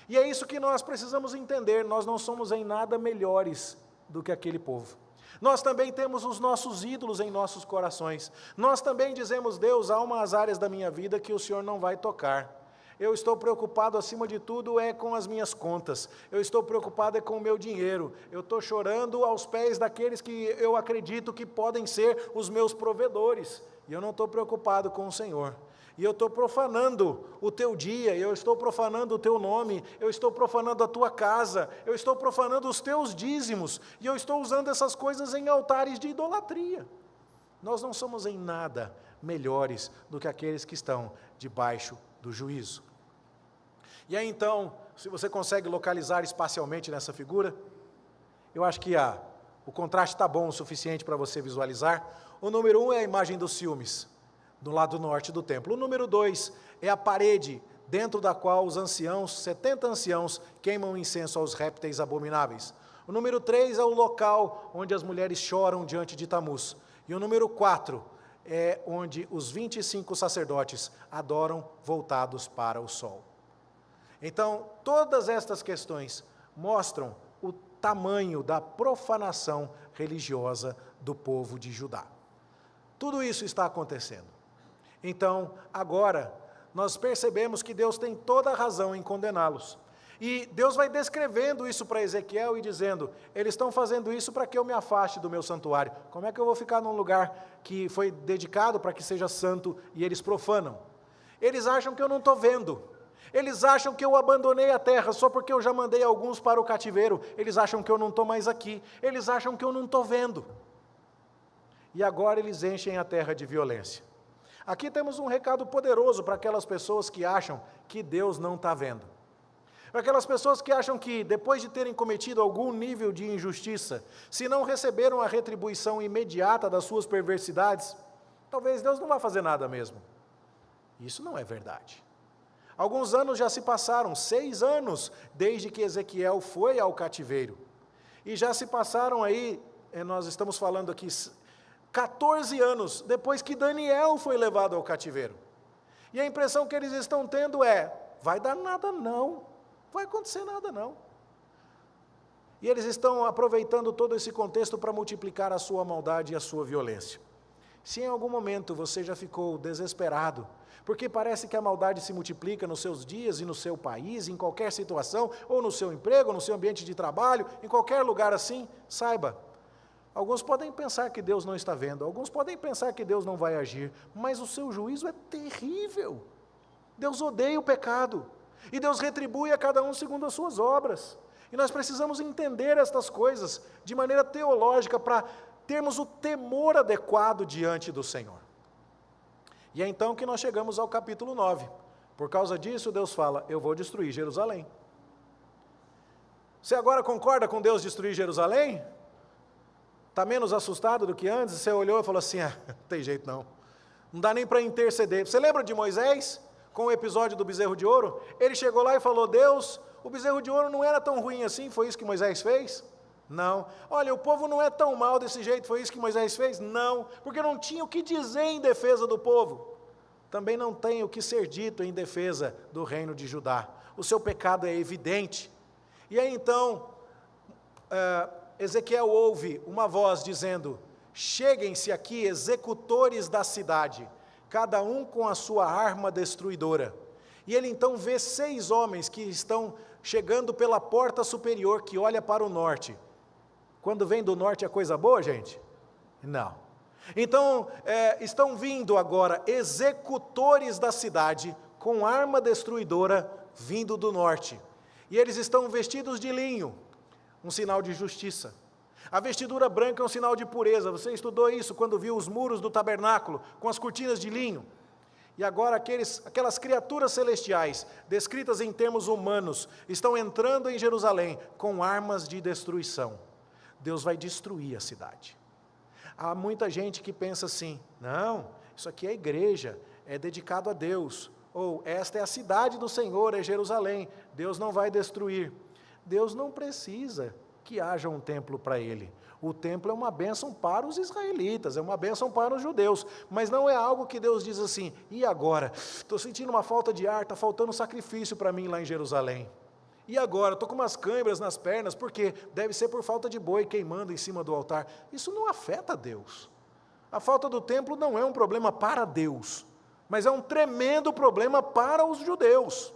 E é isso que nós precisamos entender, nós não somos em nada melhores do que aquele povo. Nós também temos os nossos ídolos em nossos corações. Nós também dizemos, Deus, há umas áreas da minha vida que o Senhor não vai tocar. Eu estou preocupado, acima de tudo, com as minhas contas. Eu estou preocupado com o meu dinheiro. Eu estou chorando aos pés daqueles que eu acredito que podem ser os meus provedores. E eu não estou preocupado com o Senhor. E eu estou profanando o teu dia, eu estou profanando o teu nome, eu estou profanando a tua casa, eu estou profanando os teus dízimos, e eu estou usando essas coisas em altares de idolatria. Nós não somos em nada melhores do que aqueles que estão debaixo do juízo. E aí então, se você consegue localizar espacialmente nessa figura, eu acho que o contraste está bom o suficiente para você visualizar. O número 1 é a imagem dos ciúmes, do lado norte do templo. O número 2 é a parede, dentro da qual os anciãos, 70 anciãos, queimam incenso aos répteis abomináveis. O número 3 é o local onde as mulheres choram diante de Tamuz. E o número 4 é onde os 25 sacerdotes adoram voltados para o sol. Então, todas estas questões mostram o tamanho da profanação religiosa do povo de Judá. Tudo isso está acontecendo. Então, agora, nós percebemos que Deus tem toda a razão em condená-los. E Deus vai descrevendo isso para Ezequiel e dizendo, eles estão fazendo isso para que eu me afaste do meu santuário. Como é que eu vou ficar num lugar que foi dedicado para que seja santo e eles profanam? Eles acham que eu não estou vendo. Eles acham que eu abandonei a terra só porque eu já mandei alguns para o cativeiro. Eles acham que eu não estou mais aqui. Eles acham que eu não estou vendo. E agora eles enchem a terra de violência. Aqui temos um recado poderoso para aquelas pessoas que acham que Deus não está vendo. Para aquelas pessoas que acham que, depois de terem cometido algum nível de injustiça, se não receberam a retribuição imediata das suas perversidades, talvez Deus não vá fazer nada mesmo. Isso não é verdade. Alguns anos já se passaram, 6 anos, desde que Ezequiel foi ao cativeiro. E já se passaram aí, nós estamos falando aqui, 14 anos depois que Daniel foi levado ao cativeiro. E a impressão que eles estão tendo vai dar nada não, vai acontecer nada não. E eles estão aproveitando todo esse contexto para multiplicar a sua maldade e a sua violência. Se em algum momento você já ficou desesperado, porque parece que a maldade se multiplica nos seus dias e no seu país, em qualquer situação, ou no seu emprego, ou no seu ambiente de trabalho, em qualquer lugar assim, saiba, alguns podem pensar que Deus não está vendo, alguns podem pensar que Deus não vai agir, mas o seu juízo é terrível. Deus odeia o pecado, e Deus retribui a cada um segundo as suas obras. E nós precisamos entender estas coisas de maneira teológica para termos o temor adequado diante do Senhor. E é então que nós chegamos ao capítulo 9. Por causa disso, Deus fala, eu vou destruir Jerusalém. Você agora concorda com Deus destruir Jerusalém? Está menos assustado do que antes? Você olhou e falou assim, não tem jeito não. Não dá nem para interceder. Você lembra de Moisés, com o episódio do bezerro de ouro? Ele chegou lá e falou, Deus, o bezerro de ouro não era tão ruim assim, foi isso que Moisés fez? Não. Olha, o povo não é tão mal desse jeito, foi isso que Moisés fez? Não, porque não tinha o que dizer em defesa do povo. Também não tem o que ser dito em defesa do reino de Judá. O seu pecado é evidente. E aí então, Ezequiel ouve uma voz dizendo, cheguem-se aqui executores da cidade, cada um com a sua arma destruidora. E ele então vê 6 homens que estão chegando pela porta superior que olha para o norte. Quando vem do norte é coisa boa, gente? Não. Então, estão vindo agora executores da cidade com arma destruidora vindo do norte. E eles estão vestidos de linho, um sinal de justiça. A vestidura branca é um sinal de pureza. Você estudou isso quando viu os muros do tabernáculo com as cortinas de linho. E agora aquelas criaturas celestiais, descritas em termos humanos, estão entrando em Jerusalém com armas de destruição. Deus vai destruir a cidade. Há muita gente que pensa assim, não, isso aqui é igreja, é dedicado a Deus. Ou esta é a cidade do Senhor, é Jerusalém, Deus não vai destruir. Deus não precisa que haja um templo para Ele. O templo é uma bênção para os israelitas, é uma bênção para os judeus, mas não é algo que Deus diz assim, e agora? Estou sentindo uma falta de ar, está faltando sacrifício para mim lá em Jerusalém. E agora? Estou com umas câimbras nas pernas, por quê? Deve ser por falta de boi queimando em cima do altar. Isso não afeta Deus. A falta do templo não é um problema para Deus, mas é um tremendo problema para os judeus.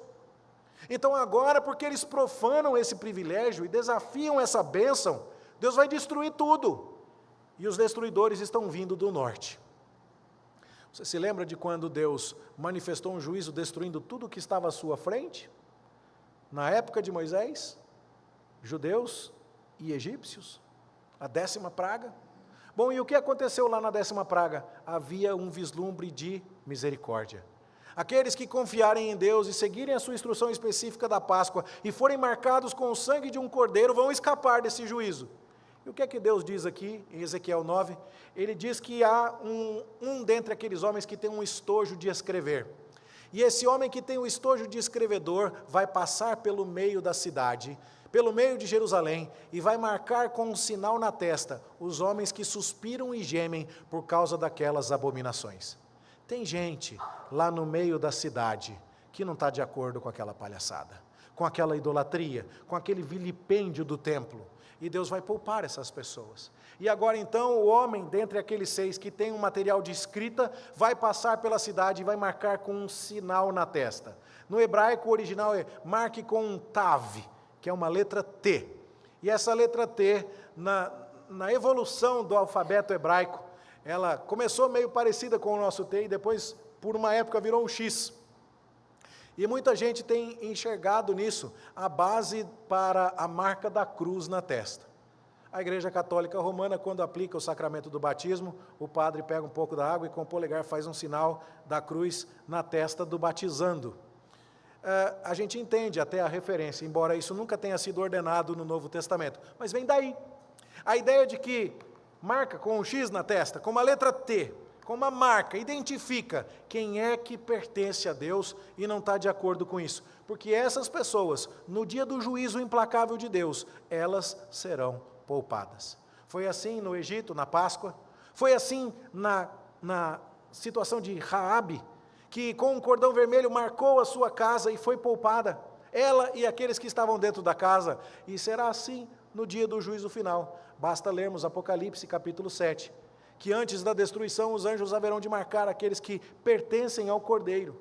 Então agora, porque eles profanam esse privilégio e desafiam essa bênção, Deus vai destruir tudo. E os destruidores estão vindo do norte. Você se lembra de quando Deus manifestou um juízo destruindo tudo que estava à sua frente? Na época de Moisés, judeus e egípcios, a 10ª praga. Bom, e o que aconteceu lá na 10ª praga? Havia um vislumbre de misericórdia. Aqueles que confiarem em Deus e seguirem a sua instrução específica da Páscoa e forem marcados com o sangue de um cordeiro, vão escapar desse juízo. E o que é que Deus diz aqui em Ezequiel 9? Ele diz que há um dentre aqueles homens que tem um estojo de escrever. E esse homem que tem o estojo de escrevedor vai passar pelo meio da cidade, pelo meio de Jerusalém, e vai marcar com um sinal na testa os homens que suspiram e gemem por causa daquelas abominações. Tem gente lá no meio da cidade que não está de acordo com aquela palhaçada, com aquela idolatria, com aquele vilipêndio do templo. E Deus vai poupar essas pessoas. E agora então o homem, dentre aqueles 6 que tem um material de escrita, vai passar pela cidade e vai marcar com um sinal na testa. No hebraico o original é marque com um tav, que é uma letra T. E essa letra T, na evolução do alfabeto hebraico, ela começou meio parecida com o nosso T e depois, por uma época, virou um X. E muita gente tem enxergado nisso a base para a marca da cruz na testa. A Igreja Católica Romana, quando aplica o sacramento do batismo, o padre pega um pouco da água e com o polegar faz um sinal da cruz na testa do batizando. A gente entende até a referência, embora isso nunca tenha sido ordenado no Novo Testamento, mas vem daí. A ideia de que marca com um X na testa, com uma letra T, com uma marca, identifica quem é que pertence a Deus e não está de acordo com isso. Porque essas pessoas, no dia do juízo implacável de Deus, elas serão poupadas. Foi assim no Egito, na Páscoa, foi assim na situação de Raabe, que com um cordão vermelho marcou a sua casa e foi poupada, ela e aqueles que estavam dentro da casa, e será assim no dia do juízo final. Basta lermos Apocalipse capítulo 7, que antes da destruição os anjos haverão de marcar aqueles que pertencem ao Cordeiro.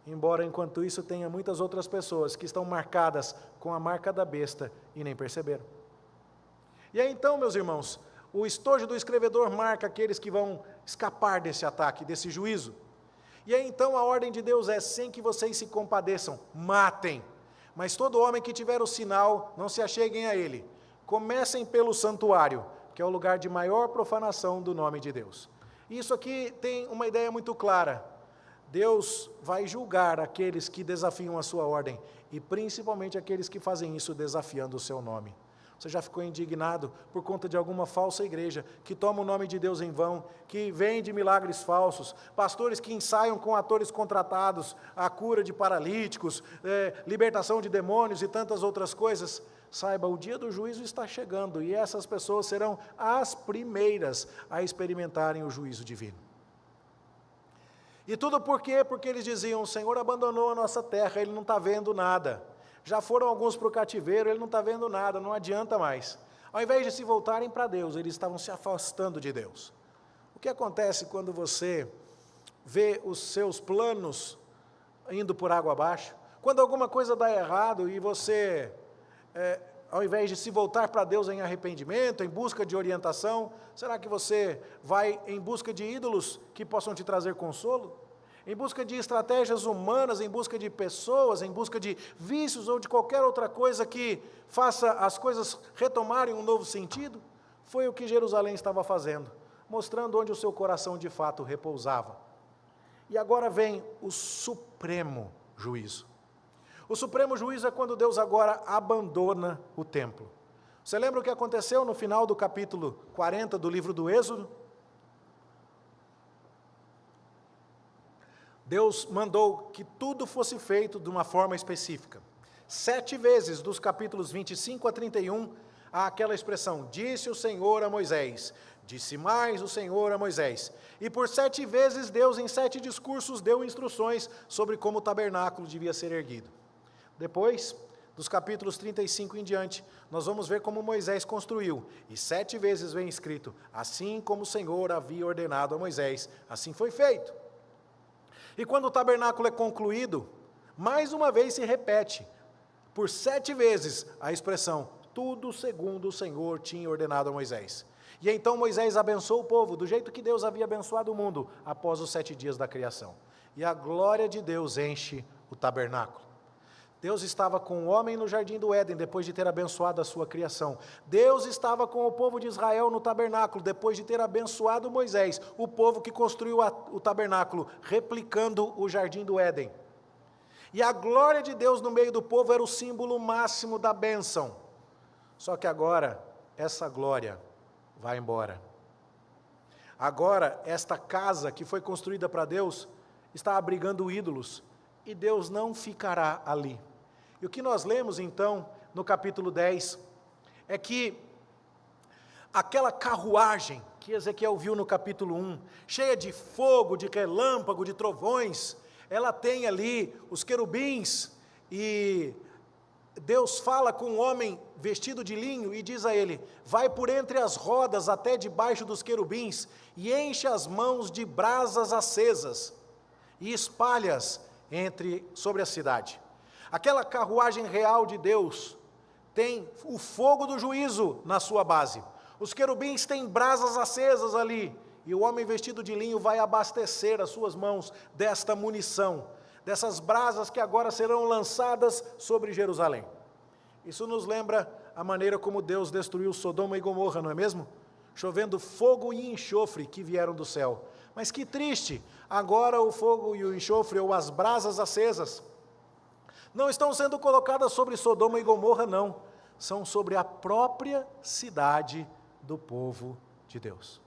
Embora enquanto isso tenha muitas outras pessoas que estão marcadas com a marca da besta e nem perceberam. E aí então, meus irmãos, o estojo do escrevedor marca aqueles que vão escapar desse ataque, desse juízo. E aí então a ordem de Deus é, sem que vocês se compadeçam, matem. Mas todo homem que tiver o sinal, não se acheguem a ele. Comecem pelo santuário, que é o lugar de maior profanação do nome de Deus. Isso aqui tem uma ideia muito clara. Deus vai julgar aqueles que desafiam a sua ordem, e principalmente aqueles que fazem isso desafiando o seu nome. Você já ficou indignado por conta de alguma falsa igreja, que toma o nome de Deus em vão, que vende milagres falsos, pastores que ensaiam com atores contratados a cura de paralíticos, libertação de demônios e tantas outras coisas? Saiba, o dia do juízo está chegando, e essas pessoas serão as primeiras a experimentarem o juízo divino. E tudo por quê? Porque eles diziam: o Senhor abandonou a nossa terra, Ele não está vendo nada. Já foram alguns para o cativeiro, Ele não está vendo nada, não adianta mais. Ao invés de se voltarem para Deus, eles estavam se afastando de Deus. O que acontece quando você vê os seus planos indo por água abaixo? Quando alguma coisa dá errado e você, ao invés de se voltar para Deus em arrependimento, em busca de orientação, será que você vai em busca de ídolos que possam te trazer consolo? Em busca de estratégias humanas, em busca de pessoas, em busca de vícios ou de qualquer outra coisa que faça as coisas retomarem um novo sentido? Foi o que Jerusalém estava fazendo, mostrando onde o seu coração de fato repousava. E agora vem o supremo juízo. O supremo juízo é quando Deus agora abandona o templo. Você lembra o que aconteceu no final do capítulo 40 do livro do Êxodo? Deus mandou que tudo fosse feito de uma forma específica. 7 vezes, dos capítulos 25 a 31, há aquela expressão: disse o Senhor a Moisés, disse mais o Senhor a Moisés. E por 7 vezes, Deus, em 7 discursos, deu instruções sobre como o tabernáculo devia ser erguido. Depois, dos capítulos 35 em diante, nós vamos ver como Moisés construiu. E 7 vezes vem escrito: assim como o Senhor havia ordenado a Moisés, assim foi feito. E quando o tabernáculo é concluído, mais uma vez se repete, por 7 vezes, a expressão: tudo segundo o Senhor tinha ordenado a Moisés. E então Moisés abençoou o povo, do jeito que Deus havia abençoado o mundo, após os 7 dias da criação. E a glória de Deus enche o tabernáculo. Deus estava com o homem no jardim do Éden, depois de ter abençoado a sua criação. Deus estava com o povo de Israel no tabernáculo, depois de ter abençoado Moisés, o povo que construiu o tabernáculo, replicando o jardim do Éden. E a glória de Deus no meio do povo era o símbolo máximo da bênção. Só que agora, essa glória vai embora. Agora, esta casa que foi construída para Deus, está abrigando ídolos, e Deus não ficará ali. E o que nós lemos então, no capítulo 10, é que aquela carruagem que Ezequiel viu no capítulo 1, cheia de fogo, de relâmpago, de trovões, ela tem ali os querubins, e Deus fala com um homem vestido de linho e diz a ele: vai por entre as rodas até debaixo dos querubins, e enche as mãos de brasas acesas, e espalha-as sobre a cidade. Aquela carruagem real de Deus tem o fogo do juízo na sua base. Os querubins têm brasas acesas ali, e o homem vestido de linho vai abastecer as suas mãos desta munição, dessas brasas que agora serão lançadas sobre Jerusalém. Isso nos lembra a maneira como Deus destruiu Sodoma e Gomorra, não é mesmo? Chovendo fogo e enxofre que vieram do céu. Mas que triste, agora o fogo e o enxofre, ou as brasas acesas, não estão sendo colocadas sobre Sodoma e Gomorra, não. São sobre a própria cidade do povo de Deus.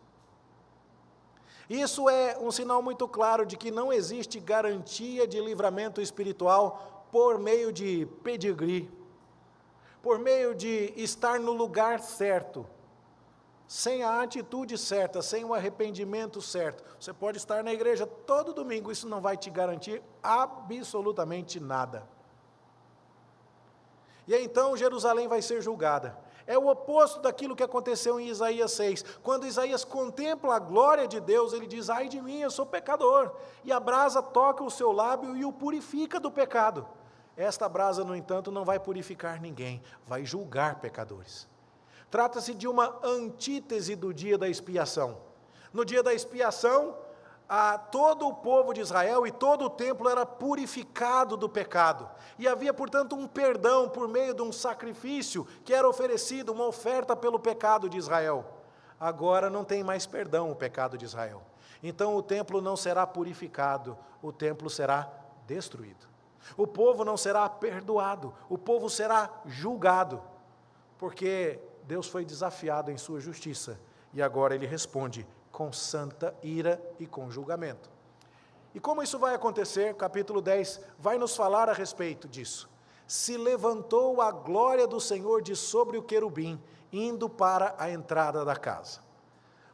Isso é um sinal muito claro de que não existe garantia de livramento espiritual por meio de pedigree, por meio de estar no lugar certo, sem a atitude certa, sem o arrependimento certo. Você pode estar na igreja todo domingo, isso não vai te garantir absolutamente nada. E então Jerusalém vai ser julgada. É o oposto daquilo que aconteceu em Isaías 6. Quando Isaías contempla a glória de Deus, ele diz: ai de mim, eu sou pecador. E a brasa toca o seu lábio e o purifica do pecado. Esta brasa, no entanto, não vai purificar ninguém, vai julgar pecadores. Trata-se de uma antítese do dia da expiação. No dia da expiação, todo o povo de Israel e todo o templo era purificado do pecado. E havia, portanto, um perdão por meio de um sacrifício que era oferecido, uma oferta pelo pecado de Israel. Agora não tem mais perdão o pecado de Israel. Então o templo não será purificado, o templo será destruído. O povo não será perdoado, o povo será julgado, porque Deus foi desafiado em sua justiça, e agora ele responde com santa ira e com julgamento. E como isso vai acontecer? Capítulo 10 vai nos falar a respeito disso. Se levantou a glória do Senhor de sobre o querubim, indo para a entrada da casa.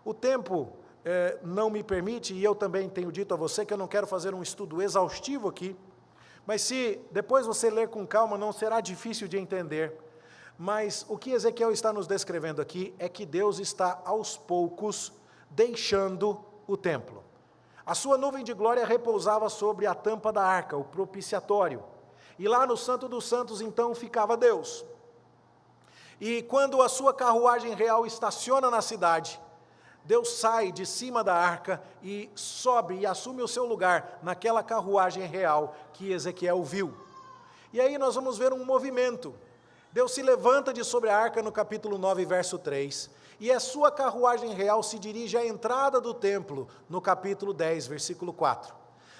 O tempo não me permite, e eu também tenho dito a você que eu não quero fazer um estudo exaustivo aqui, mas se depois você ler com calma, não será difícil de entender. Mas o que Ezequiel está nos descrevendo aqui é que Deus está aos poucos deixando o templo. A sua nuvem de glória repousava sobre a tampa da arca, o propiciatório. E lá no Santo dos Santos, então, ficava Deus. E quando a sua carruagem real estaciona na cidade, Deus sai de cima da arca e sobe e assume o seu lugar naquela carruagem real que Ezequiel viu. E aí nós vamos ver um movimento. Deus se levanta de sobre a arca no capítulo 9, verso 3, e a sua carruagem real se dirige à entrada do templo, no capítulo 10, versículo 4.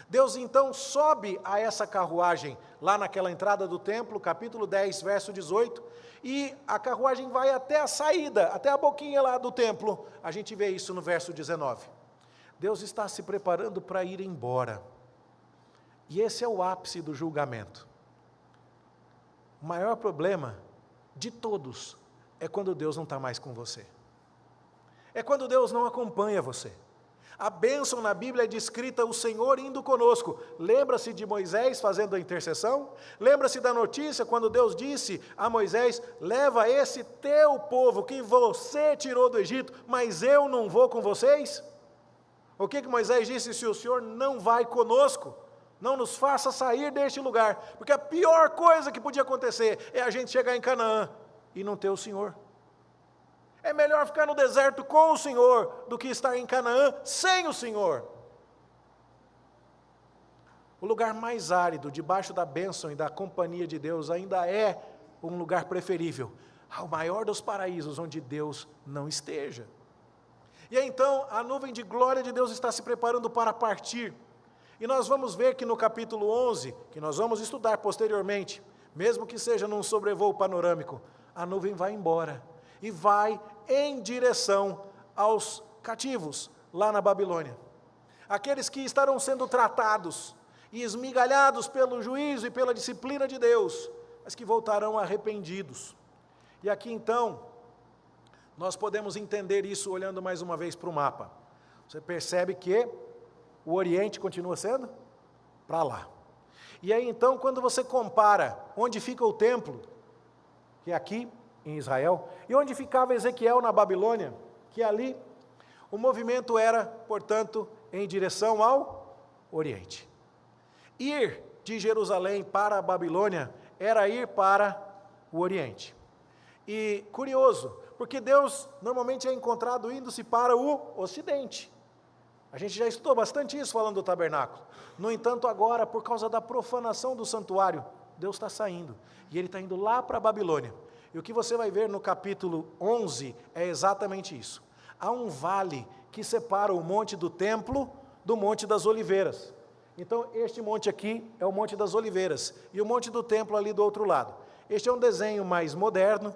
Deus então sobe a essa carruagem, lá naquela entrada do templo, capítulo 10, verso 18, e a carruagem vai até a saída, até a boquinha lá do templo. A gente vê isso no verso 19. Deus está se preparando para ir embora. E esse é o ápice do julgamento. O maior problema de todos é quando Deus não está mais com você. É quando Deus não acompanha você. A bênção na Bíblia é descrita o Senhor indo conosco. Lembra-se de Moisés fazendo a intercessão? Lembra-se da notícia quando Deus disse a Moisés: leva esse teu povo que você tirou do Egito, mas eu não vou com vocês? O que Moisés disse? Se o Senhor não vai conosco, não nos faça sair deste lugar, porque a pior coisa que podia acontecer é a gente chegar em Canaã e não ter o Senhor. É melhor ficar no deserto com o Senhor do que estar em Canaã sem o Senhor. O lugar mais árido, debaixo da bênção e da companhia de Deus, ainda é um lugar preferível ao maior dos paraísos, onde Deus não esteja. E aí, então, a nuvem de glória de Deus está se preparando para partir. E nós vamos ver que no capítulo 11, que nós vamos estudar posteriormente, mesmo que seja num sobrevoo panorâmico, a nuvem vai embora e vai em direção aos cativos lá na Babilônia. Aqueles que estarão sendo tratados e esmigalhados pelo juízo e pela disciplina de Deus, mas que voltarão arrependidos. E aqui então, nós podemos entender isso olhando mais uma vez para o mapa. Você percebe que o Oriente continua sendo para lá. E aí então, quando você compara onde fica o templo, que é aqui em Israel, e onde ficava Ezequiel na Babilônia, que é ali, o movimento era, portanto, em direção ao Oriente. Ir de Jerusalém para a Babilônia era ir para o Oriente. E curioso, porque Deus normalmente é encontrado indo-se para o Ocidente. A gente já estudou bastante isso falando do tabernáculo. No entanto, agora, por causa da profanação do santuário, Deus está saindo, e Ele está indo lá para a Babilônia. E o que você vai ver no capítulo 11 é exatamente isso. Há um vale que separa o monte do templo do monte das oliveiras. Então, este monte aqui é o monte das oliveiras, e o monte do templo ali do outro lado. Este é um desenho mais moderno,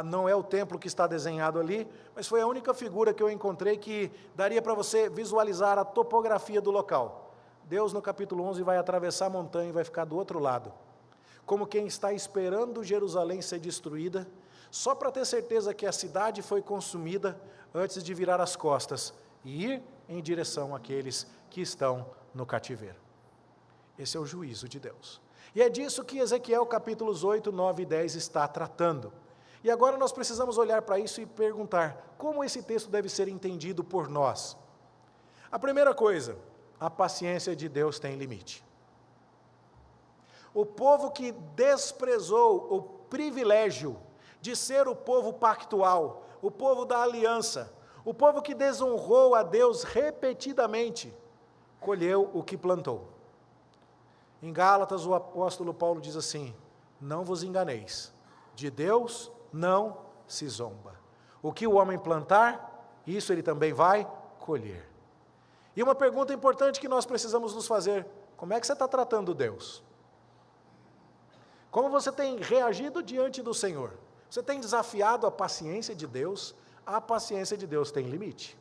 não é o templo que está desenhado ali, mas foi a única figura que eu encontrei que daria para você visualizar a topografia do local. Deus, no capítulo 11, vai atravessar a montanha e vai ficar do outro lado, como quem está esperando Jerusalém ser destruída, só para ter certeza que a cidade foi consumida antes de virar as costas e ir em direção àqueles que estão no cativeiro. Esse é o juízo de Deus. E é disso que Ezequiel capítulos 8, 9 e 10 está tratando. E agora nós precisamos olhar para isso e perguntar, como esse texto deve ser entendido por nós? A primeira coisa, a paciência de Deus tem limite. O povo que desprezou o privilégio de ser o povo pactual, o povo da aliança, o povo que desonrou a Deus repetidamente, colheu o que plantou. Em Gálatas, o apóstolo Paulo diz assim: não vos enganeis, de Deus não se zomba. O que o homem plantar, isso ele também vai colher. E uma pergunta importante que nós precisamos nos fazer: como é que você está tratando Deus? Como você tem reagido diante do Senhor? Você tem desafiado a paciência de Deus? A paciência de Deus tem limite.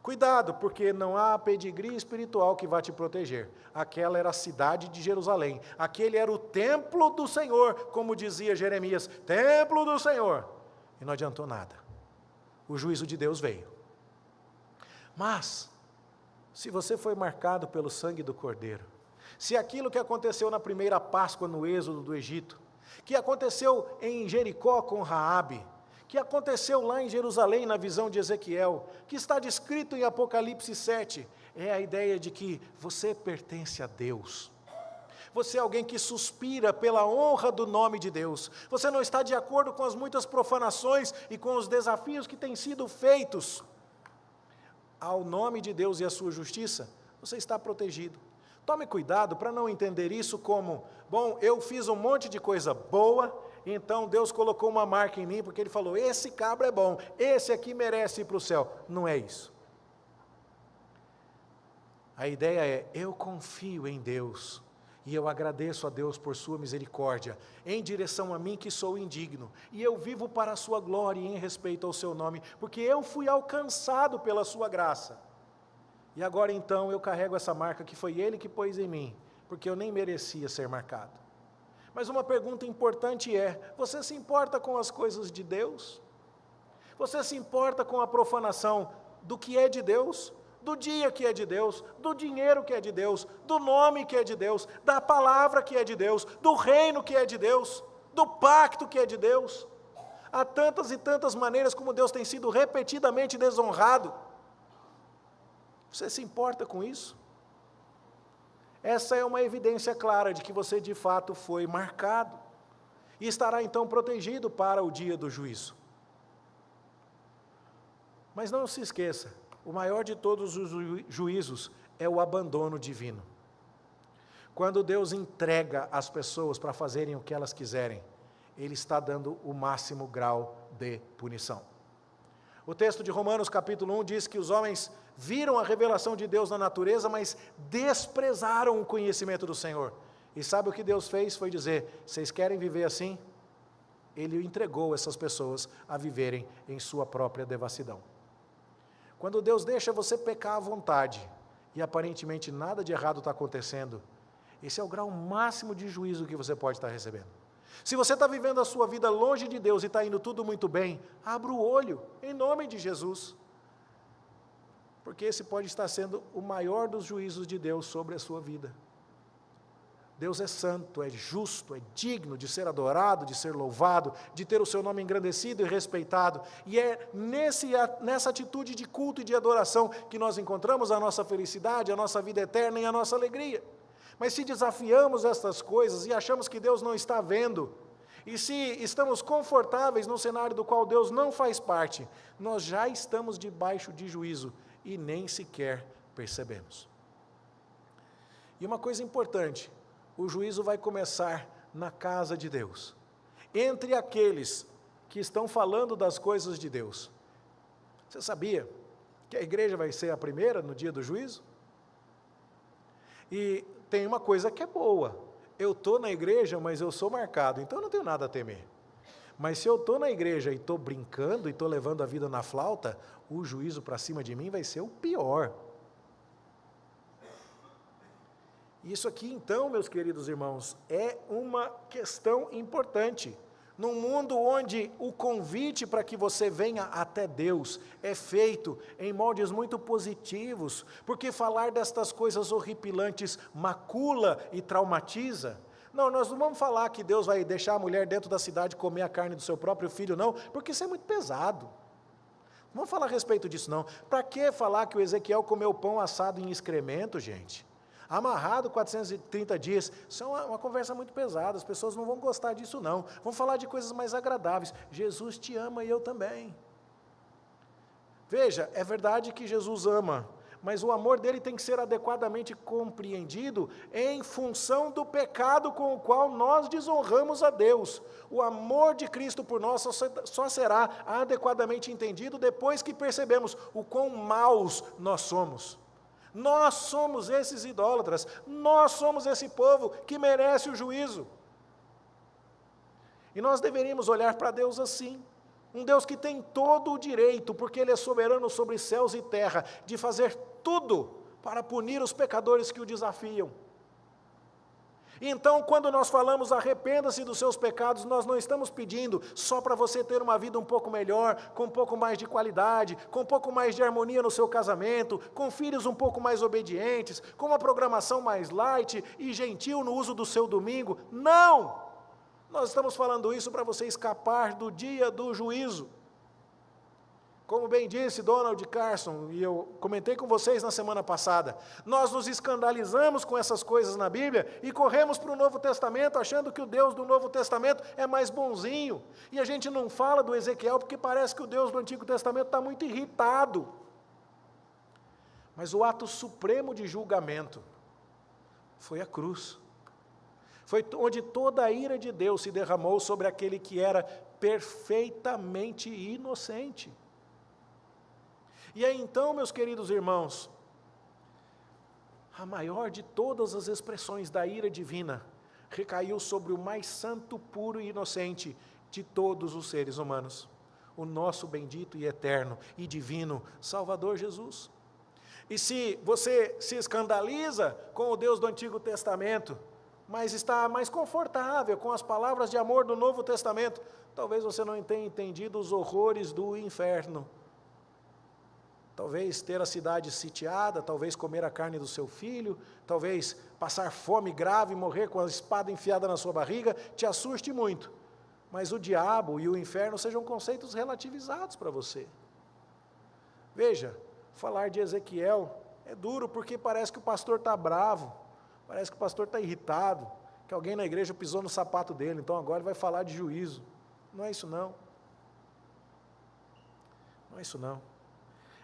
Cuidado, porque não há pedigree espiritual que vá te proteger. Aquela era a cidade de Jerusalém. Aquele era o templo do Senhor, como dizia Jeremias, templo do Senhor. E não adiantou nada. O juízo de Deus veio. Mas, se você foi marcado pelo sangue do Cordeiro, se aquilo que aconteceu na primeira Páscoa no êxodo do Egito, que aconteceu em Jericó com Raabe, que aconteceu lá em Jerusalém na visão de Ezequiel, que está descrito em Apocalipse 7, é a ideia de que você pertence a Deus. Você é alguém que suspira pela honra do nome de Deus. Você não está de acordo com as muitas profanações e com os desafios que têm sido feitos ao nome de Deus e à sua justiça. Você está protegido. Tome cuidado para não entender isso como, bom, eu fiz um monte de coisa boa, então Deus colocou uma marca em mim, porque Ele falou, esse cabra é bom, esse aqui merece ir para o céu. Não é isso. A ideia é, eu confio em Deus, e eu agradeço a Deus por sua misericórdia, em direção a mim que sou indigno, e eu vivo para a sua glória e em respeito ao seu nome, porque eu fui alcançado pela sua graça. E agora então eu carrego essa marca que foi Ele que pôs em mim, porque eu nem merecia ser marcado. Mas uma pergunta importante é, você se importa com as coisas de Deus? Você se importa com a profanação do que é de Deus? Do dia que é de Deus, do dinheiro que é de Deus, do nome que é de Deus, da palavra que é de Deus, do reino que é de Deus, do pacto que é de Deus? Há tantas e tantas maneiras como Deus tem sido repetidamente desonrado. Você se importa com isso? Essa é uma evidência clara de que você de fato foi marcado e estará então protegido para o dia do juízo. Mas não se esqueça, o maior de todos os juízos é o abandono divino. Quando Deus entrega as pessoas para fazerem o que elas quiserem, Ele está dando o máximo grau de punição. O texto de Romanos capítulo 1 diz que os homens viram a revelação de Deus na natureza, mas desprezaram o conhecimento do Senhor. E sabe o que Deus fez? Foi dizer, vocês querem viver assim? Ele entregou essas pessoas a viverem em sua própria devassidão. Quando Deus deixa você pecar à vontade, e aparentemente nada de errado está acontecendo, esse é o grau máximo de juízo que você pode estar recebendo. Se você está vivendo a sua vida longe de Deus e está indo tudo muito bem, abra o olho, em nome de Jesus. Porque esse pode estar sendo o maior dos juízos de Deus sobre a sua vida. Deus é santo, é justo, é digno de ser adorado, de ser louvado, de ter o seu nome engrandecido e respeitado. E é nessa atitude de culto e de adoração que nós encontramos a nossa felicidade, a nossa vida eterna e a nossa alegria. Mas se desafiamos estas coisas e achamos que Deus não está vendo, e se estamos confortáveis num cenário do qual Deus não faz parte, nós já estamos debaixo de juízo e nem sequer percebemos. E uma coisa importante, o juízo vai começar na casa de Deus, entre aqueles que estão falando das coisas de Deus. Você sabia que a igreja vai ser a primeira no dia do juízo? E tem uma coisa que é boa, eu estou na igreja, mas eu sou marcado, então eu não tenho nada a temer. Mas se eu estou na igreja e estou brincando e estou levando a vida na flauta, o juízo para cima de mim vai ser o pior. Isso aqui então, meus queridos irmãos, é uma questão importante. Num mundo onde o convite para que você venha até Deus é feito em moldes muito positivos, porque falar destas coisas horripilantes macula e traumatiza. Não, nós não vamos falar que Deus vai deixar a mulher dentro da cidade comer a carne do seu próprio filho, não, porque isso é muito pesado. Não vamos falar a respeito disso, não. Para que falar que o Ezequiel comeu pão assado em excremento, gente? Amarrado 430 dias, isso é uma conversa muito pesada, as pessoas não vão gostar disso não, vamos falar de coisas mais agradáveis. Jesus te ama e eu também. Veja, é verdade que Jesus ama, mas o amor dele tem que ser adequadamente compreendido em função do pecado com o qual nós desonramos a Deus. O amor de Cristo por nós só será adequadamente entendido depois que percebemos o quão maus nós somos. Nós somos esses idólatras, nós somos esse povo que merece o juízo. E nós deveríamos olhar para Deus assim, um Deus que tem todo o direito, porque Ele é soberano sobre céus e terra, de fazer tudo para punir os pecadores que o desafiam. Então, quando nós falamos arrependa-se dos seus pecados, nós não estamos pedindo só para você ter uma vida um pouco melhor, com um pouco mais de qualidade, com um pouco mais de harmonia no seu casamento, com filhos um pouco mais obedientes, com uma programação mais light e gentil no uso do seu domingo. Não! Nós estamos falando isso para você escapar do dia do juízo. Como bem disse Donald Carson, e eu comentei com vocês na semana passada, nós nos escandalizamos com essas coisas na Bíblia e corremos para o Novo Testamento achando que o Deus do Novo Testamento é mais bonzinho. E a gente não fala do Ezequiel porque parece que o Deus do Antigo Testamento está muito irritado. Mas o ato supremo de julgamento foi a cruz. Foi onde toda a ira de Deus se derramou sobre aquele que era perfeitamente inocente. E aí então, meus queridos irmãos, a maior de todas as expressões da ira divina recaiu sobre o mais santo, puro e inocente de todos os seres humanos, o nosso bendito e eterno e divino Salvador Jesus. E se você se escandaliza com o Deus do Antigo Testamento, mas está mais confortável com as palavras de amor do Novo Testamento, talvez você não tenha entendido os horrores do inferno. Talvez ter a cidade sitiada, talvez comer a carne do seu filho, talvez passar fome grave e morrer com a espada enfiada na sua barriga, te assuste muito. Mas o diabo e o inferno sejam conceitos relativizados para você. Veja, falar de Ezequiel é duro porque parece que o pastor está bravo, parece que o pastor está irritado, que alguém na igreja pisou no sapato dele, então agora ele vai falar de juízo. Não é isso não. Não é isso não.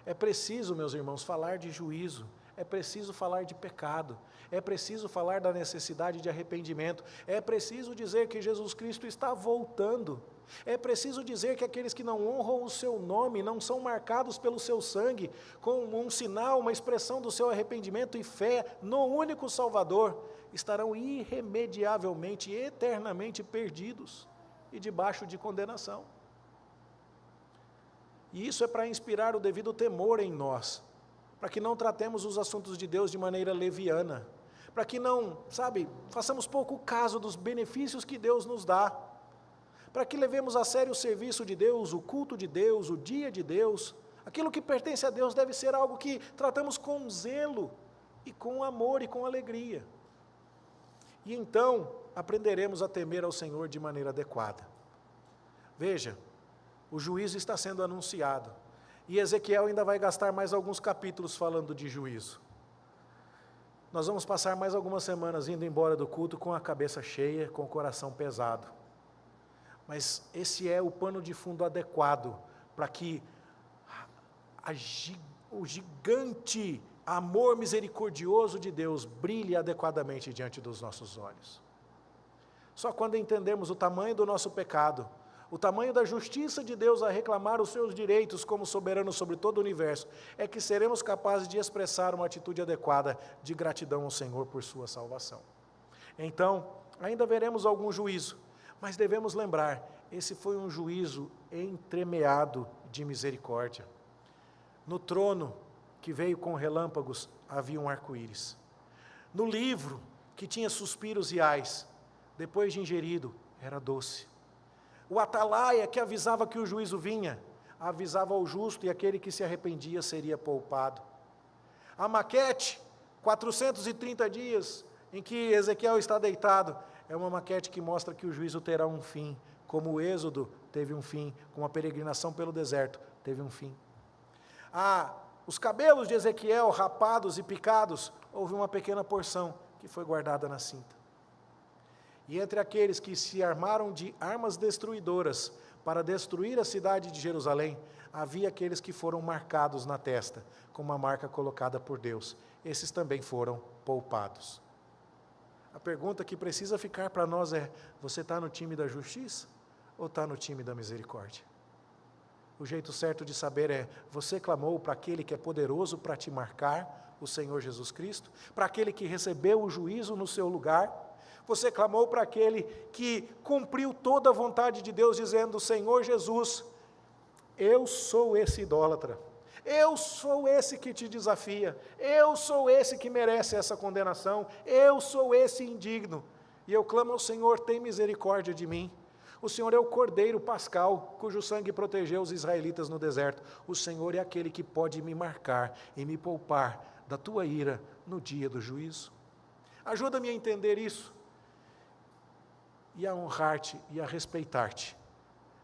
É preciso, meus irmãos, falar de juízo, é preciso falar de pecado, é preciso falar da necessidade de arrependimento, é preciso dizer que Jesus Cristo está voltando, é preciso dizer que aqueles que não honram o seu nome, não são marcados pelo seu sangue, com um sinal, uma expressão do seu arrependimento e fé no único Salvador, estarão irremediavelmente, eternamente perdidos e debaixo de condenação. E isso é para inspirar o devido temor em nós, para que não tratemos os assuntos de Deus de maneira leviana, para que não, façamos pouco caso dos benefícios que Deus nos dá, para que levemos a sério o serviço de Deus, o culto de Deus, o dia de Deus. Aquilo que pertence a Deus deve ser algo que tratamos com zelo, e com amor e com alegria. E então, aprenderemos a temer ao Senhor de maneira adequada. Veja, o juízo está sendo anunciado, e Ezequiel ainda vai gastar mais alguns capítulos falando de juízo. Nós vamos passar mais algumas semanas indo embora do culto com a cabeça cheia, com o coração pesado. Mas esse é o pano de fundo adequado para que o gigante amor misericordioso de Deus brilhe adequadamente diante dos nossos olhos. Só quando entendemos o tamanho do nosso pecado, o tamanho da justiça de Deus a reclamar os seus direitos como soberano sobre todo o universo, é que seremos capazes de expressar uma atitude adequada de gratidão ao Senhor por sua salvação. Então, ainda veremos algum juízo, mas devemos lembrar, esse foi um juízo entremeado de misericórdia. No trono que veio com relâmpagos havia um arco-íris. No livro que tinha suspiros e ais, depois de ingerido, era doce. O atalaia que avisava que o juízo vinha, avisava ao justo e aquele que se arrependia seria poupado. A maquete, 430 dias em que Ezequiel está deitado, é uma maquete que mostra que o juízo terá um fim, como o Êxodo teve um fim, como a peregrinação pelo deserto teve um fim. Os cabelos de Ezequiel rapados e picados, houve uma pequena porção que foi guardada na cinta. E entre aqueles que se armaram de armas destruidoras para destruir a cidade de Jerusalém, havia aqueles que foram marcados na testa, com uma marca colocada por Deus. Esses também foram poupados. A pergunta que precisa ficar para nós é: você está no time da justiça ou está no time da misericórdia? O jeito certo de saber é: você clamou para aquele que é poderoso para te marcar, o Senhor Jesus Cristo, para aquele que recebeu o juízo no seu lugar? Você clamou para aquele que cumpriu toda a vontade de Deus, dizendo: Senhor Jesus, eu sou esse idólatra, eu sou esse que te desafia, eu sou esse que merece essa condenação, eu sou esse indigno, e eu clamo ao Senhor: tem misericórdia de mim. O Senhor é o Cordeiro Pascal, cujo sangue protegeu os israelitas no deserto. O Senhor é aquele que pode me marcar e me poupar da tua ira no dia do juízo. Ajuda-me a entender isso e a honrar-te e a respeitar-te,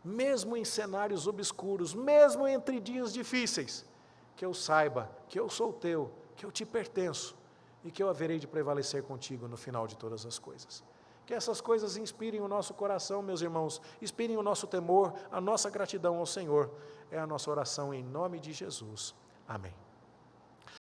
mesmo em cenários obscuros, mesmo entre dias difíceis, que eu saiba que eu sou teu, que eu te pertenço e que eu haverei de prevalecer contigo no final de todas as coisas. Que essas coisas inspirem o nosso coração, meus irmãos, inspirem o nosso temor, a nossa gratidão ao Senhor. É a nossa oração em nome de Jesus. Amém.